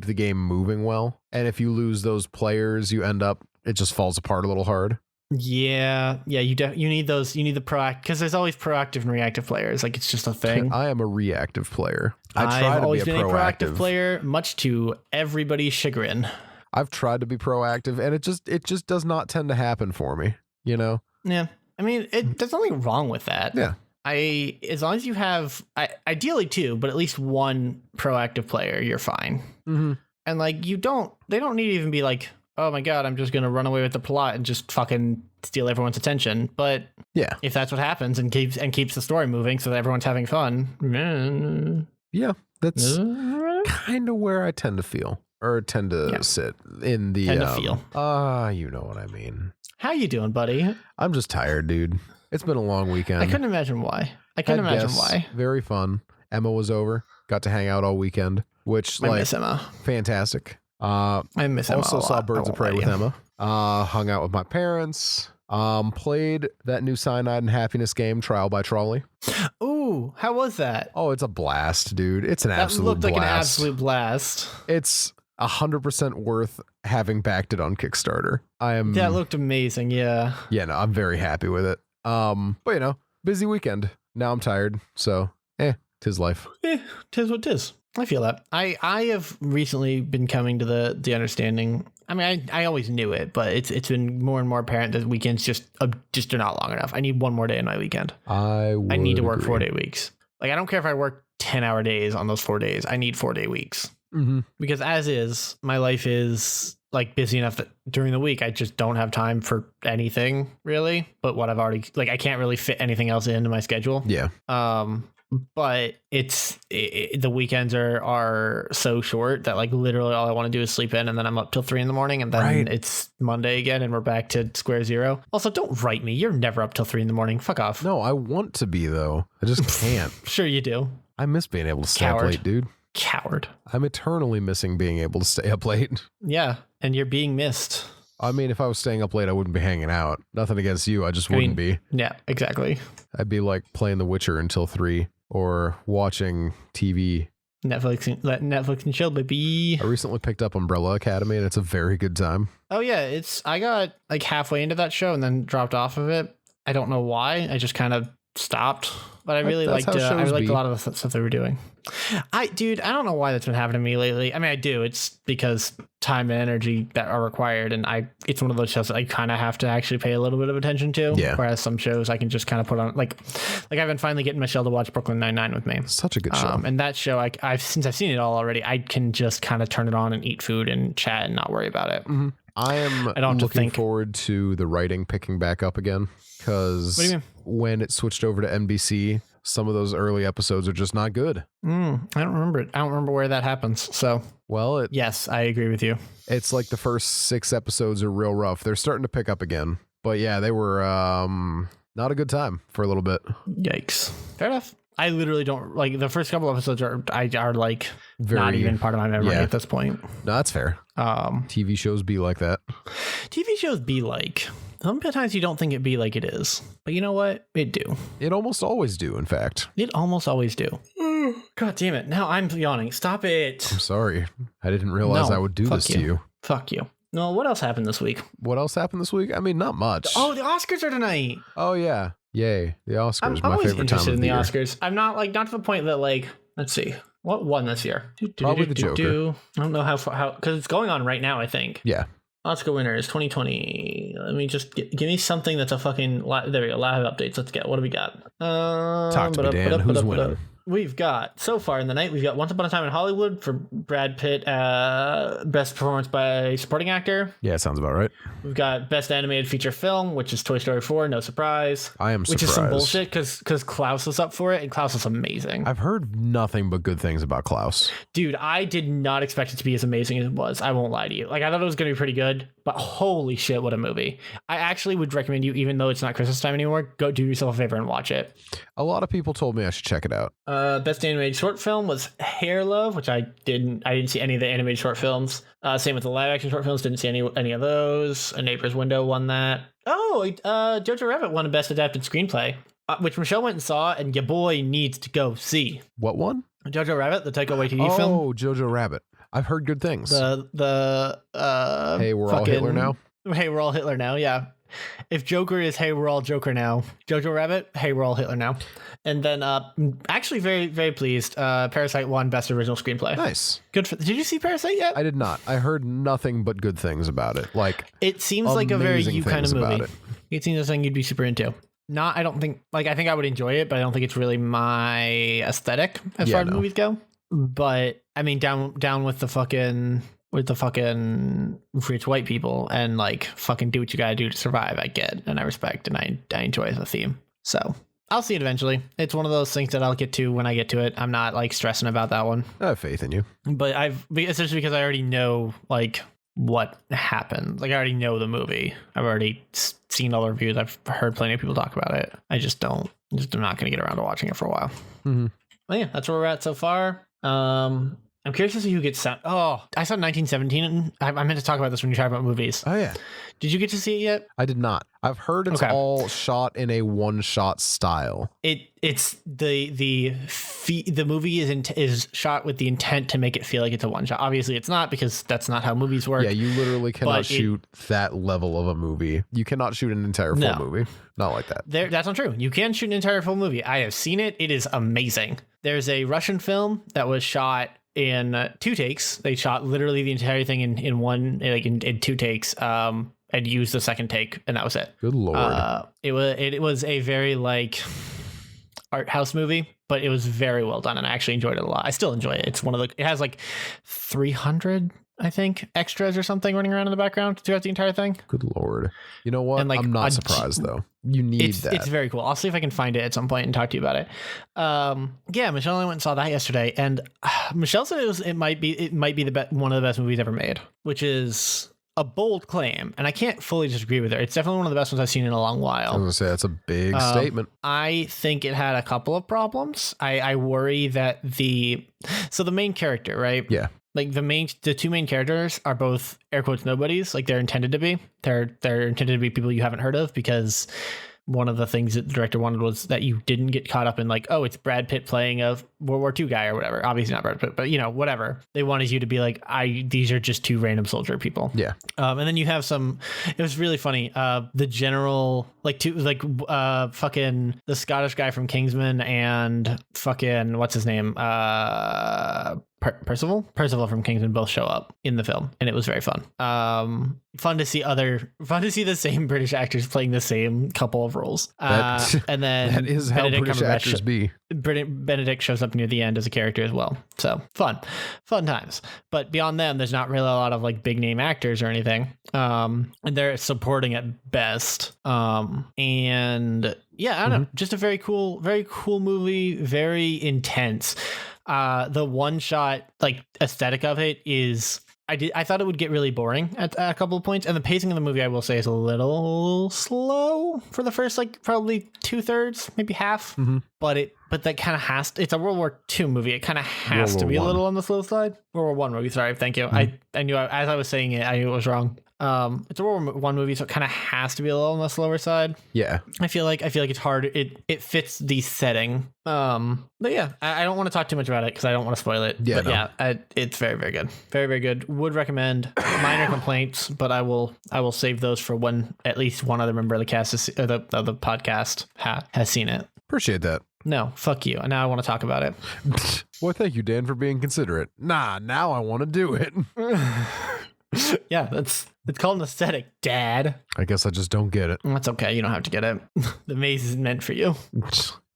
the game moving well. And if you lose those players, it just falls apart a little hard. Yeah, you need those. You need the proactive, because there's always proactive and reactive players. Like it's just a thing. I am a reactive player. I've always been a proactive player, much to everybody's chagrin. I've tried to be proactive, and it just does not tend to happen for me. Yeah. I mean, there's nothing wrong with that. Yeah. As long as you have, ideally 2, but at least 1 proactive player, you're fine. Mm-hmm. And like they don't need to even be like, oh my God, I'm just going to run away with the plot and just fucking steal everyone's attention. But yeah, if that's what happens and keeps the story moving so that everyone's having fun. Yeah, that's kind of where I tend to feel or tend to sit in the feel. You know what I mean. How you doing, buddy? I'm just tired, dude. It's been a long weekend. I couldn't imagine why. Very fun. Emma was over. Got to hang out all weekend, which I miss Emma. Fantastic. I miss Emma. Also saw Birds of Prey with Emma. Hung out with my parents. Played that new Cyanide and Happiness game, Trial by Trolley. Ooh, how was that? Oh, it's a blast, dude. It's an absolute blast. That looked like an absolute blast. It's 100% worth having backed it on Kickstarter. That looked amazing, yeah. Yeah, no, I'm very happy with it. But busy weekend. Now I'm tired, so tis life. Tis what tis. I feel that. I have recently been coming to the understanding. I mean, I always knew it, but it's been more and more apparent that weekends just are not long enough. I need 1 more day in my weekend. I need to work 4-day weeks. Like I don't care if I work 10-hour days on those 4 days. I need 4-day weeks. Mm-hmm. Because as is, my life is like busy enough that during the week I just don't have time for anything really. But what I've already I can't really fit anything else into my schedule. Yeah. But the weekends are so short that like literally all I want to do is sleep in, and then I'm up till 3 a.m. and then it's Monday again and we're back to square zero. Also, don't write me. You're never up till 3 a.m. Fuck off. No, I want to be though. I just can't. Sure you do. I miss being able to stay up late, dude. Coward. I'm eternally missing being able to stay up late. Yeah, and you're being missed. I mean, if I was staying up late, I wouldn't be hanging out. Nothing against you. I just wouldn't be. Yeah, exactly. I'd be like playing The Witcher until 3 or watching TV Let Netflix and chill, baby. I recently picked up Umbrella Academy, and it's a very good time. Oh yeah, I got like halfway into that show and then dropped off of it. I don't know why. I just kind of stopped. But I really liked a lot of the stuff they were doing. I don't know why that's been happening to me lately. I mean, I do. It's because time and energy that are required, and it's one of those shows that I kind of have to actually pay a little bit of attention to. Yeah. Whereas some shows I can just kind of put on, like I've been finally getting Michelle to watch Brooklyn Nine-Nine with me. Such a good show. And that show, since I've seen it all already, I can just kind of turn it on and eat food and chat and not worry about it. Mm-hmm. I don't looking forward to the writing picking back up again, because when it switched over to NBC, some of those early episodes are just not good. I don't remember it. I don't remember where that happens. So, yes, I agree with you. It's like the first 6 episodes are real rough. They're starting to pick up again. But yeah, they were not a good time for a little bit. Yikes. Fair enough. I literally don't like the first couple episodes are like not even part of my memory at this point. No, that's fair. TV shows be like that. TV shows be like, sometimes you don't think it be like it is, but you know what? It do. It almost always do. In fact, it almost always do. God damn it. Now I'm yawning. Stop it. I'm sorry. I didn't realize I would do this to you. Fuck you. No, what else happened this week? What else happened this week? I mean, not much. Oh, the Oscars are tonight. Oh yeah. Yay. The Oscars. I'm my favorite time always of interested in the the year. Oscars. I'm not to the point that let's see. What won this year? Probably the Joker. I don't know how because it's going on right now, I think. Yeah. Oscar winners 2020. Let me just give me something that's a fucking there we go. Live updates. Let's get. What do we got? Talk to me, Dan. Who's winning? We've got so far in the night. We've got Once Upon a Time in Hollywood for Brad Pitt, best performance by supporting actor. Yeah, sounds about right. We've got best animated feature film, which is Toy Story 4. No surprise. I am surprised. Which is some bullshit because Klaus was up for it, and Klaus was amazing. I've heard nothing but good things about Klaus. Dude, I did not expect it to be as amazing as it was. I won't lie to you. Like, I thought it was going to be pretty good, but holy shit, what a movie. I actually would recommend you, even though it's not Christmas time anymore, go do yourself a favor and watch it. A lot of people told me I should check it out. Best animated short film was Hair Love, which I didn't see any of the animated short films. Same with the live action short films, didn't see any of those. A Neighbor's Window won that. Jojo Rabbit won a best adapted screenplay, which Michelle went and saw, and your boy needs to go see. What one? Jojo Rabbit, the Taika Waititi film. Oh, Jojo Rabbit. I've heard good things. Hey, we're all Hitler now. Hey, we're all Hitler now. Yeah. If Joker is Hey, we're all Joker now. Jojo Rabbit, Hey, we're all Hitler now. And then actually very, very pleased. Parasite won Best Original Screenplay. Nice. Did you see Parasite yet? I did not. I heard nothing but good things about it. Like, it seems like a very you kind of movie. It seems like something you'd be super into. I don't think I think I would enjoy it, but I don't think it's really my aesthetic as far as movies go. But I mean, down with the fucking rich white people and like fucking do what you gotta do to survive. I get and I respect and I enjoy the theme. So I'll see it eventually. It's one of those things that I'll get to when I get to it. I'm not like stressing about that one. I have faith in you. But essentially because I already know like what happened. Like I already know the movie. I've already seen all the reviews. I've heard plenty of people talk about it. I'm not gonna get around to watching it for a while. Mm-hmm. Well, yeah, that's where we're at so far. I'm curious to see who gets sent. Oh, I saw 1917. I meant to talk about this when you talk about movies. Oh, yeah. Did you get to see it yet? I did not. I've heard it's all shot in a one-shot style. It's the movie is shot with the intent to make it feel like it's a one-shot. Obviously, it's not because that's not how movies work. Yeah, you literally cannot shoot that level of a movie. You cannot shoot an entire full movie. Not like that. That's not true. You can shoot an entire full movie. I have seen it. It is amazing. There's a Russian film that was shot in 2 takes. They shot literally the entire thing in 2 takes. And used the second take, and that was it. Good Lord. It was a very like art house movie, but it was very well done, and I actually enjoyed it a lot. I still enjoy it. It's it has like 300, I think, extras or something running around in the background throughout the entire thing. Good Lord. You know what? And I'm not surprised though. You need that. It's very cool. I'll see if I can find it at some point and talk to you about it. Yeah, Michelle and I went and saw that yesterday, and Michelle said it might be one of the best movies ever made, which is a bold claim, and I can't fully disagree with her. It's definitely one of the best ones I've seen in a long while. I was gonna say that's a big statement. I think it had a couple of problems. I worry that the main character, right? Yeah. Like the 2 main characters are both air quotes nobodies. Like they're intended to be. They're intended to be people you haven't heard of because one of the things that the director wanted was that you didn't get caught up in like, oh, it's Brad Pitt playing a World War II guy or whatever. Obviously not Brad Pitt, but whatever. They wanted you to be like, these are just two random soldier people. Yeah. And then you have it was really funny. The general, fucking the Scottish guy from Kingsman and fucking, what's his name? Percival from Kingsman both show up in the film, and it was very fun. Fun to see the same British actors playing the same couple of roles. And then that is how British actors be. Benedict shows up near the end as a character as well. So fun times. But beyond them, there's not really a lot of like big name actors or anything. And they're supporting at best. And yeah, I don't know, just a very cool movie, very intense. The one shot like aesthetic of it is, I thought it would get really boring at a couple of points, and the pacing of the movie I will say is a little slow for the first like probably 2/3, maybe half. Mm-hmm. But that kind of has to, it's a World War II movie. It kind of has to be a little on the slow side. World War I movie. Sorry, thank you. Mm-hmm. I knew as I was saying it, I knew it was wrong. It's a World War I movie, so it kind of has to be a little on the slower side. Yeah, I feel like it's hard. It fits the setting. But yeah, I don't want to talk too much about it because I don't want to spoil it. Yeah, but yeah, it's very, very good. Very, very good. Would recommend. Minor complaints, but I will save those for when at least one other member of the cast the podcast has seen it. Appreciate that. No, fuck you. And now I want to talk about it. Well, thank you, Dan, for being considerate. Now I want to do it. Yeah, it's called an aesthetic, Dad. I guess I just don't get it. That's okay. You don't have to get it. The maze is meant for you.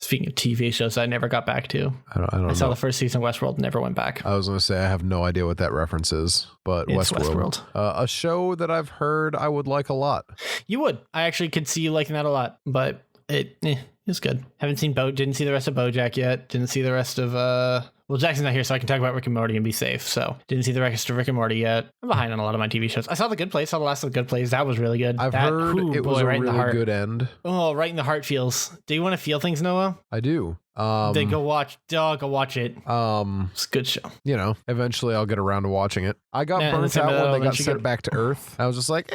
Speaking of TV shows I never got back to. I saw the first season of Westworld, never went back. I was going to say I have no idea what that reference is, but it's Westworld. A show that I've heard I would like a lot. You would. I actually could see you liking that a lot, but it's good. Haven't seen didn't see the rest of BoJack yet. Didn't see the rest of well, Jackson's not here, so I can talk about Rick and Morty and be safe. So didn't see the rest of Rick and Morty yet. I'm behind on a lot of my TV shows. I saw The Good Place. Saw the last of The Good Place. That was really good. I've heard it was a really good end. Oh, right in the heart feels. Do you want to feel things, Noah? I do. Then go watch it. It's a good show. Eventually I'll get around to watching it. I got burnt out when they got sent back to Earth. I was just like,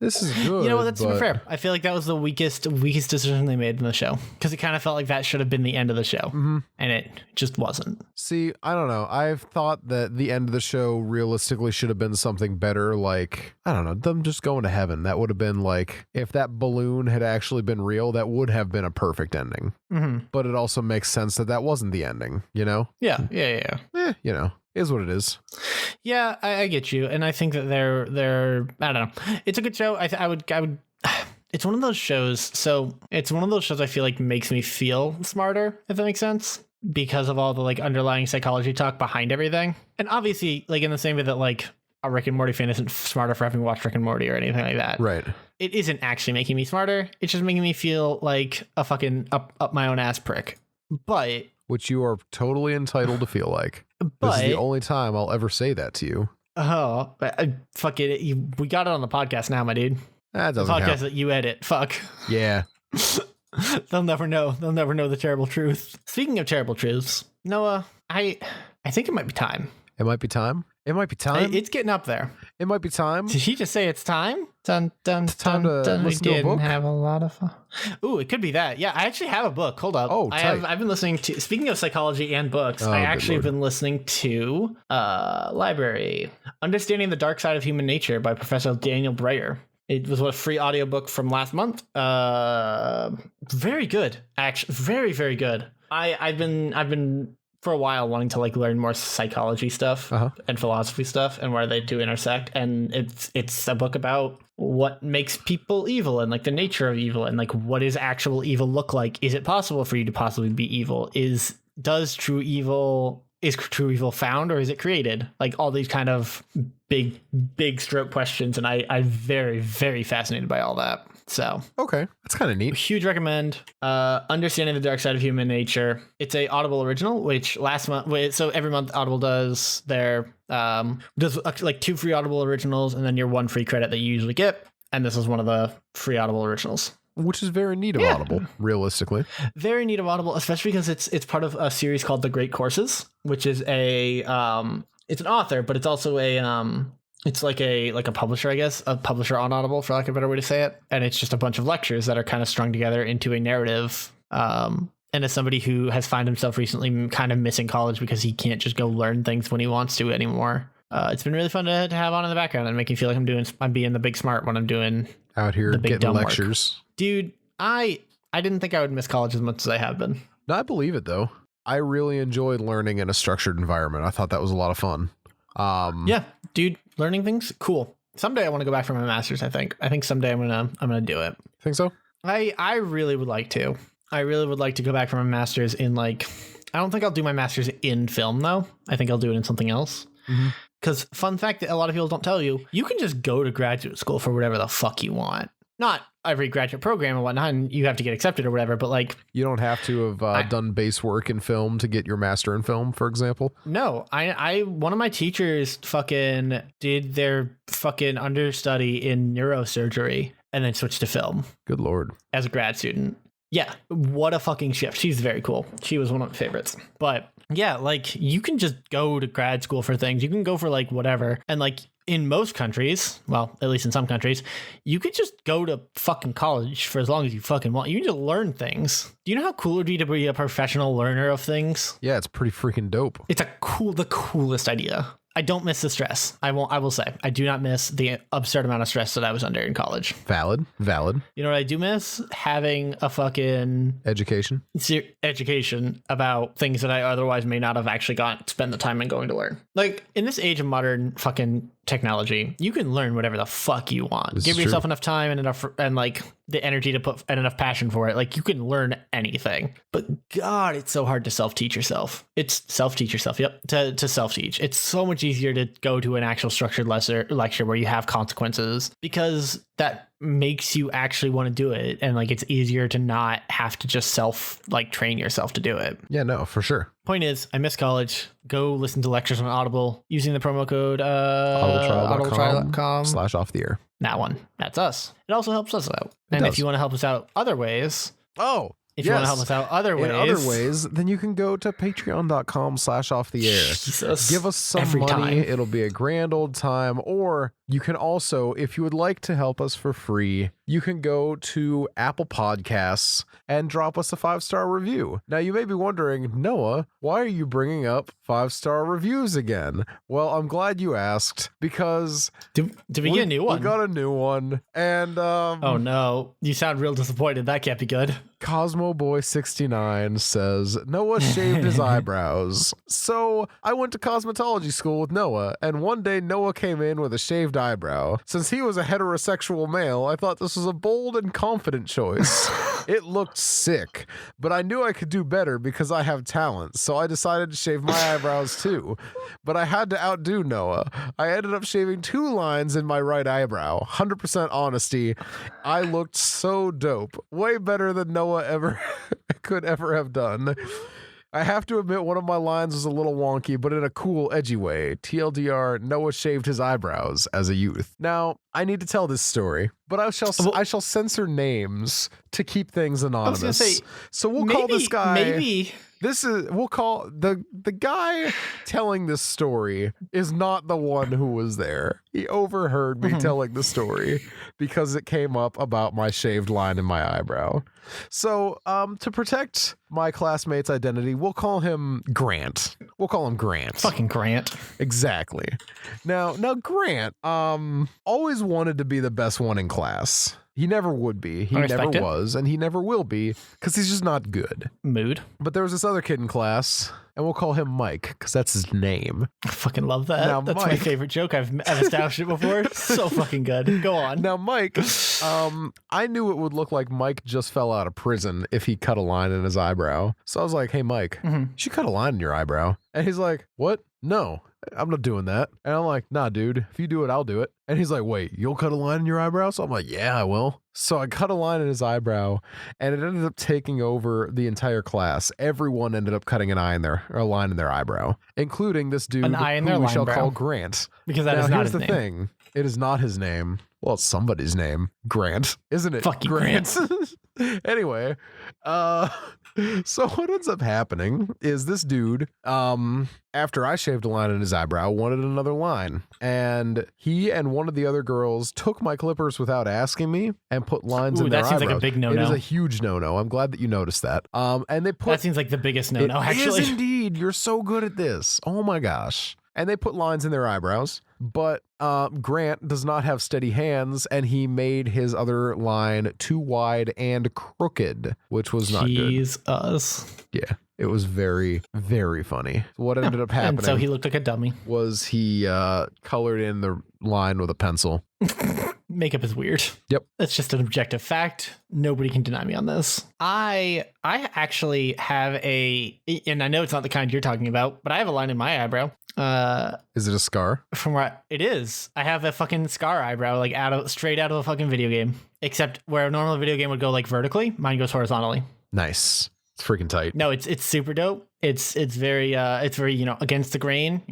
this is good. You know what? That's super fair. I feel like that was the weakest decision they made in the show, because it kind of felt like that should have been the end of the show, and it just wasn't. See, I don't know. I've thought that the end of the show realistically should have been something better, like, I don't know, them just going to heaven. That would have been like, if that balloon had actually been real, that would have been a perfect ending. Mm-hmm. But it also makes sense that wasn't the ending, Yeah. Is what it is. Yeah, I get you, and I think that they're I don't know. It's a good show. I would. It's one of those shows. So it's one of those shows I feel like makes me feel smarter, if that makes sense, because of all the like underlying psychology talk behind everything. And obviously, like in the same way that like a Rick and Morty fan isn't smarter for having watched Rick and Morty or anything like that. Right. It isn't actually making me smarter. It's just making me feel like a fucking up my own ass prick. But. Which you are totally entitled to feel like. But this is the only time I'll ever say that to you. Oh, fuck it. We got it on the podcast now, my dude. That doesn't count. The podcast that you edit. Fuck. Yeah. They'll never know. They'll never know the terrible truth. Speaking of terrible truths, Noah, I think it might be time. It might be time? It might be time? It's getting up there. It might be time. Did he just say it's time? Dun, dun, it's time dun, to dun. listen to a book? Have a lot of fun. Ooh, it could be that. Yeah, I actually have a book. Hold up. Oh, tight. I've been listening to, speaking of psychology and books, I actually have been listening to Library, Understanding the Dark Side of Human Nature by Professor Daniel Breyer. It was a free audiobook from last month. Very good, actually. Very, very good. I've been for a while wanting to like learn more psychology stuff and philosophy stuff and where they do intersect, and it's a book about what makes people evil and like the nature of evil and like what does actual evil look like. Is it possible for you to possibly be evil? Is true evil found, or is it created? Like all these kind of big stroke questions, and I'm very, very fascinated by all that. So okay, that's kind of neat. Huge recommend. Understanding the Dark Side of Human Nature. It's a Audible original, which last month. So every month Audible does their does like 2 free Audible originals, and then your 1 free credit that you usually get. And this is one of the free Audible originals, which is very neat of Audible. Realistically, very neat of Audible, especially because it's part of a series called The Great Courses, which is it's an author, but it's also a It's like a publisher, I guess, a publisher on Audible, for lack of a better way to say it. And it's just a bunch of lectures that are kind of strung together into a narrative. And as somebody who has found himself recently kind of missing college because he can't just go learn things when he wants to anymore, it's been really fun to have on in the background and make me feel like I'm being the big smart when I'm doing out here getting lectures. Work. Dude, I didn't think I would miss college as much as I have been. No, I believe it though. I really enjoyed learning in a structured environment. I thought that was a lot of fun. Yeah, dude, learning things, cool. Someday I want to go back for my master's. I think someday I'm gonna do it. Think so? I really would like to. I really would like to go back for my master's in I don't think I'll do my master's in film though. I think I'll do it in something else. Because fun fact that a lot of people don't tell you, you can just go to graduate school for whatever the fuck you want. Not every graduate program and whatnot, and you have to get accepted or whatever, but you don't have to have done base work in film to get your master in film, for example. No, I one of my teachers fucking did their fucking understudy in neurosurgery and then switched to film. Good Lord. As a grad student. Yeah, what a fucking shift. She's very cool. She was one of my favorites. But yeah, you can just go to grad school for things. You can go for whatever. And in most countries, well, at least in some countries, you could just go to fucking college for as long as you fucking want. You can just learn things. Do you know how cool it would be to be a professional learner of things? Yeah, it's pretty freaking dope. It's the coolest idea. I don't miss the stress. I will say I do not miss the absurd amount of stress that I was under in college. Valid. You know what I do miss? Having a fucking education about things that I otherwise may not have actually spend the time in going to learn. In this age of modern fucking technology, you can learn whatever the fuck you want. Give yourself enough time and enough the energy to put and enough passion for it. You can learn anything. But God, it's so hard to self-teach yourself. Yep. To self-teach. It's so much easier to go to an actual structured lecture where you have consequences, because that makes you actually want to do it. And it's easier to not have to just train yourself to do it. Yeah, no, for sure. Point is, I miss college. Go listen to lectures on Audible using the promo code audibletrial.com/off the air. That one. That's us. It also helps us out. And if you want to help us out other ways. If you want to help us out in other ways, then you can go to patreon.com/off the air. Jesus. Give us some money. Time. It'll be a grand old time. Or you can also, if you would like to help us for free, you can go to Apple Podcasts and drop us a 5-star review. Now, you may be wondering, Noah, why are you bringing up 5-star reviews again? Well, I'm glad you asked, because did we get a new one? We got a new one. And oh no, you sound real disappointed. That can't be good. CosmoBoy69 says, Noah shaved his eyebrows. So I went to cosmetology school with Noah, and one day Noah came in with a shaved eyebrow. Since he was a heterosexual male, I thought this was a bold and confident choice. It looked sick, but I knew I could do better because I have talent, so I decided to shave my eyebrows too. But I had to outdo Noah. I ended up shaving 2 lines in my right eyebrow. 100% honesty. I looked so dope. Way better than Noah could ever have done. I have to admit, one of my lines was a little wonky, but in a cool, edgy way. TLDR, Noah shaved his eyebrows as a youth. Now, I need to tell this story, but I shall censor names to keep things anonymous. I was gonna say, so we'll call this guy. We'll call the guy telling this story is not the one who was there. He overheard me telling the story because it came up about my shaved line in my eyebrow. So, to protect my classmate's identity, we'll call him Grant. Fucking Grant. Exactly. Now Grant, always wanted to be the best one in class. He never would be. He never was, and he never will be, because he's just not good. Mood. But there was this other kid in class, and we'll call him Mike, because that's his name. I fucking love that. Now, that's my favorite joke. I've established it before. So fucking good. Go on. Now, Mike, I knew it would look like Mike just fell out of prison if he cut a line in his eyebrow. So I was like, hey, Mike, you should cut a line in your eyebrow. And he's like, what? No, I'm not doing that. And I'm like, nah, dude, if you do it, I'll do it. And he's like, wait, you'll cut a line in your eyebrow? So I'm like, yeah, I will. So I cut a line in his eyebrow, and it ended up taking over the entire class. Everyone ended up cutting a line in their eyebrow, including this dude who we shall call Grant. Because that is not his name. Here's the thing. It is not his name. Well, it's somebody's name. Grant, isn't it? Fuck you, Grant. Anyway, So what ends up happening is this dude, after I shaved a line in his eyebrow, wanted another line. And he and one of the other girls took my clippers without asking me and put lines in their eyebrows. That seems like a big no-no. It is a huge no-no. I'm glad that you noticed that. And they put... That seems like the biggest no-no, actually. It is indeed. You're so good at this. Oh my gosh. And they put lines in their eyebrows, but Grant does not have steady hands, and he made his other line too wide and crooked, which was not good. Jesus. Yeah, it was very, very funny. What ended up happening? And so he looked like a dummy. Was he colored in the line with a pencil? Makeup is weird. Yep. That's just an objective fact. Nobody can deny me on this. I actually have and I know it's not the kind you're talking about, but I have a line in my eyebrow. Is it a scar? From where it is. I have a fucking scar eyebrow, like straight out of a fucking video game. Except where a normal video game would go like vertically, mine goes horizontally. Nice. It's freaking tight. No, it's super dope. It's very against the grain,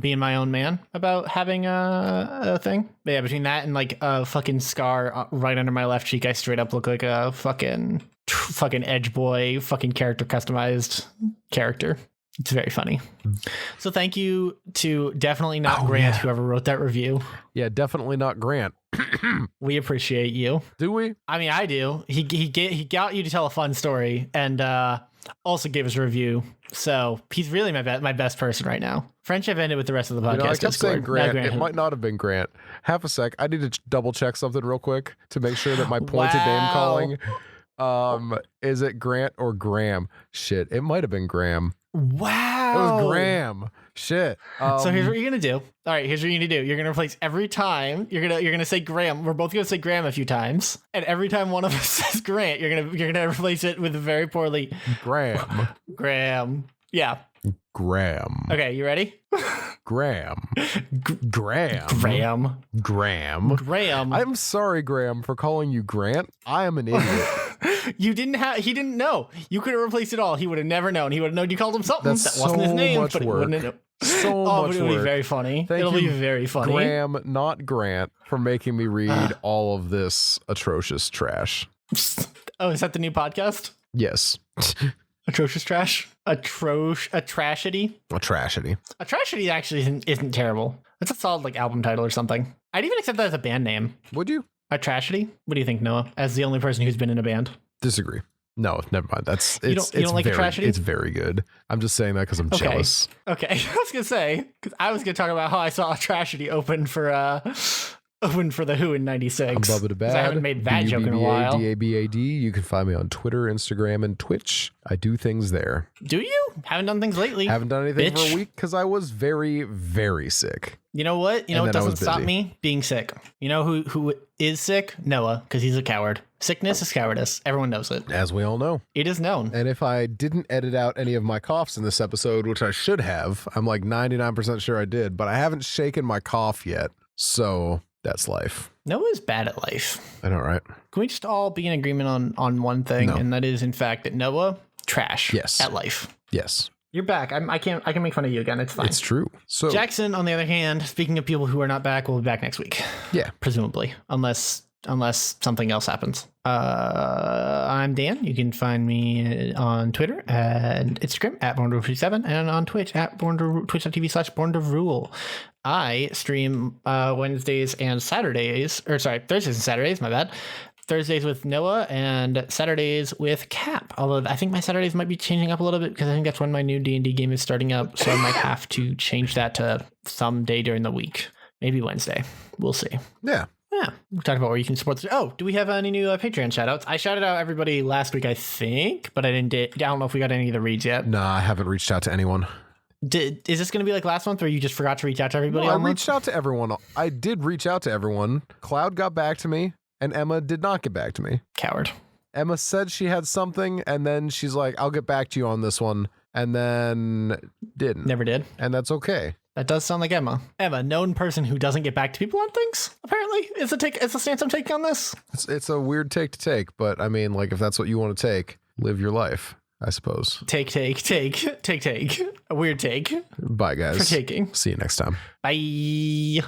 being my own man about having a thing. But yeah, between that and like a fucking scar right under my left cheek, I straight up look like a fucking edge boy, fucking character customized character. It's very funny. So thank you to definitely not Grant, whoever wrote that review. Yeah, definitely not Grant. We appreciate you. Do we? I mean, I do. He got you to tell a fun story and also gave us a review. So he's really my best person right now. Friendship ended with the rest of the podcast. I kept saying Grant. It might not have been Grant. Half a sec. I need to double check something real quick to make sure that my pointed name calling. Is it Grant or Graham? Shit, it might have been Graham. Wow. It was Graham. Shit. So here's what you're gonna do. All right, here's what you're gonna do. You're gonna replace every time you're gonna say Graham. We're both gonna say Graham a few times, and every time one of us says Grant, you're gonna replace it with a very poorly Graham. Graham. Yeah. Graham. Okay, you ready? Graham. Graham. Graham. Graham. Graham. I'm sorry, Graham, for calling you Grant. I am an idiot. He didn't know. You could have replaced it all. He would have never known. He would have known you called him something that wasn't his name. Much but work. Wouldn't have So much it'll work. Be very funny. It'll be very funny. Graham, not Grant, for making me read all of this atrocious trash. Oh, is that the new podcast? Yes. Atrocious trash? A trashity? A trashity. A trashity actually isn't terrible. That's a solid like album title or something. I'd even accept that as a band name. Would you? A trashity? What do you think, Noah? As the only person who's been in a band. Disagree. No, never mind. You don't like a tragedy? It's very good. I'm just saying that because I'm jealous. Okay. I was gonna say because I was gonna talk about how I saw a tragedy open for the Who in '96. I'm Bubba the Bad. I haven't made that joke in a while. DABAD. You can find me on Twitter, Instagram, and Twitch. I do things there. Do you? Haven't done things lately. Haven't done anything for a week because I was very, very sick. You know what? It doesn't stop me being sick. You know who is sick? Noah, because he's a coward. Sickness is cowardice. Everyone knows it. As we all know. It is known. And if I didn't edit out any of my coughs in this episode, which I should have, I'm like 99% sure I did, but I haven't shaken my cough yet. So that's life. Noah's bad at life. I know, right? Can we just all be in agreement on one thing? No. And that is, in fact, that Noah, trash at life. Yes. You're back. I can make fun of you again. It's fine. It's true. So Jackson, on the other hand, speaking of people who are not back, will be back next week. Yeah. Presumably. Unless something else happens. I'm Dan. You can find me on Twitter and Instagram at BornToRule57 and on Twitch at twitch.tv/BornToRule. I stream Thursdays and Saturdays, my bad. Thursdays with Noah and Saturdays with Cap. Although I think my Saturdays might be changing up a little bit because I think that's when my new D&D game is starting up. So I might have to change that to some day during the week. Maybe Wednesday. We'll see. Yeah. Yeah. We talked about where you can support this. Oh, do we have any new Patreon shout outs? I shouted out everybody last week, I think, but I don't know if we got any of the reads yet. No, I haven't reached out to anyone. Is this going to be like last month or you just forgot to reach out to everybody? No, I reached out to everyone. I did reach out to everyone. Cloud got back to me. And Emma did not get back to me. Coward. Emma said she had something, and then she's like, I'll get back to you on this one, and then didn't. Never did. And that's okay. That does sound like Emma. Emma, known person who doesn't get back to people on things, apparently. It's a stance I'm taking on this. It's a weird take to take, but I mean, like, if that's what you want to take, live your life, I suppose. Take. A weird take. Bye, guys. For taking. See you next time. Bye.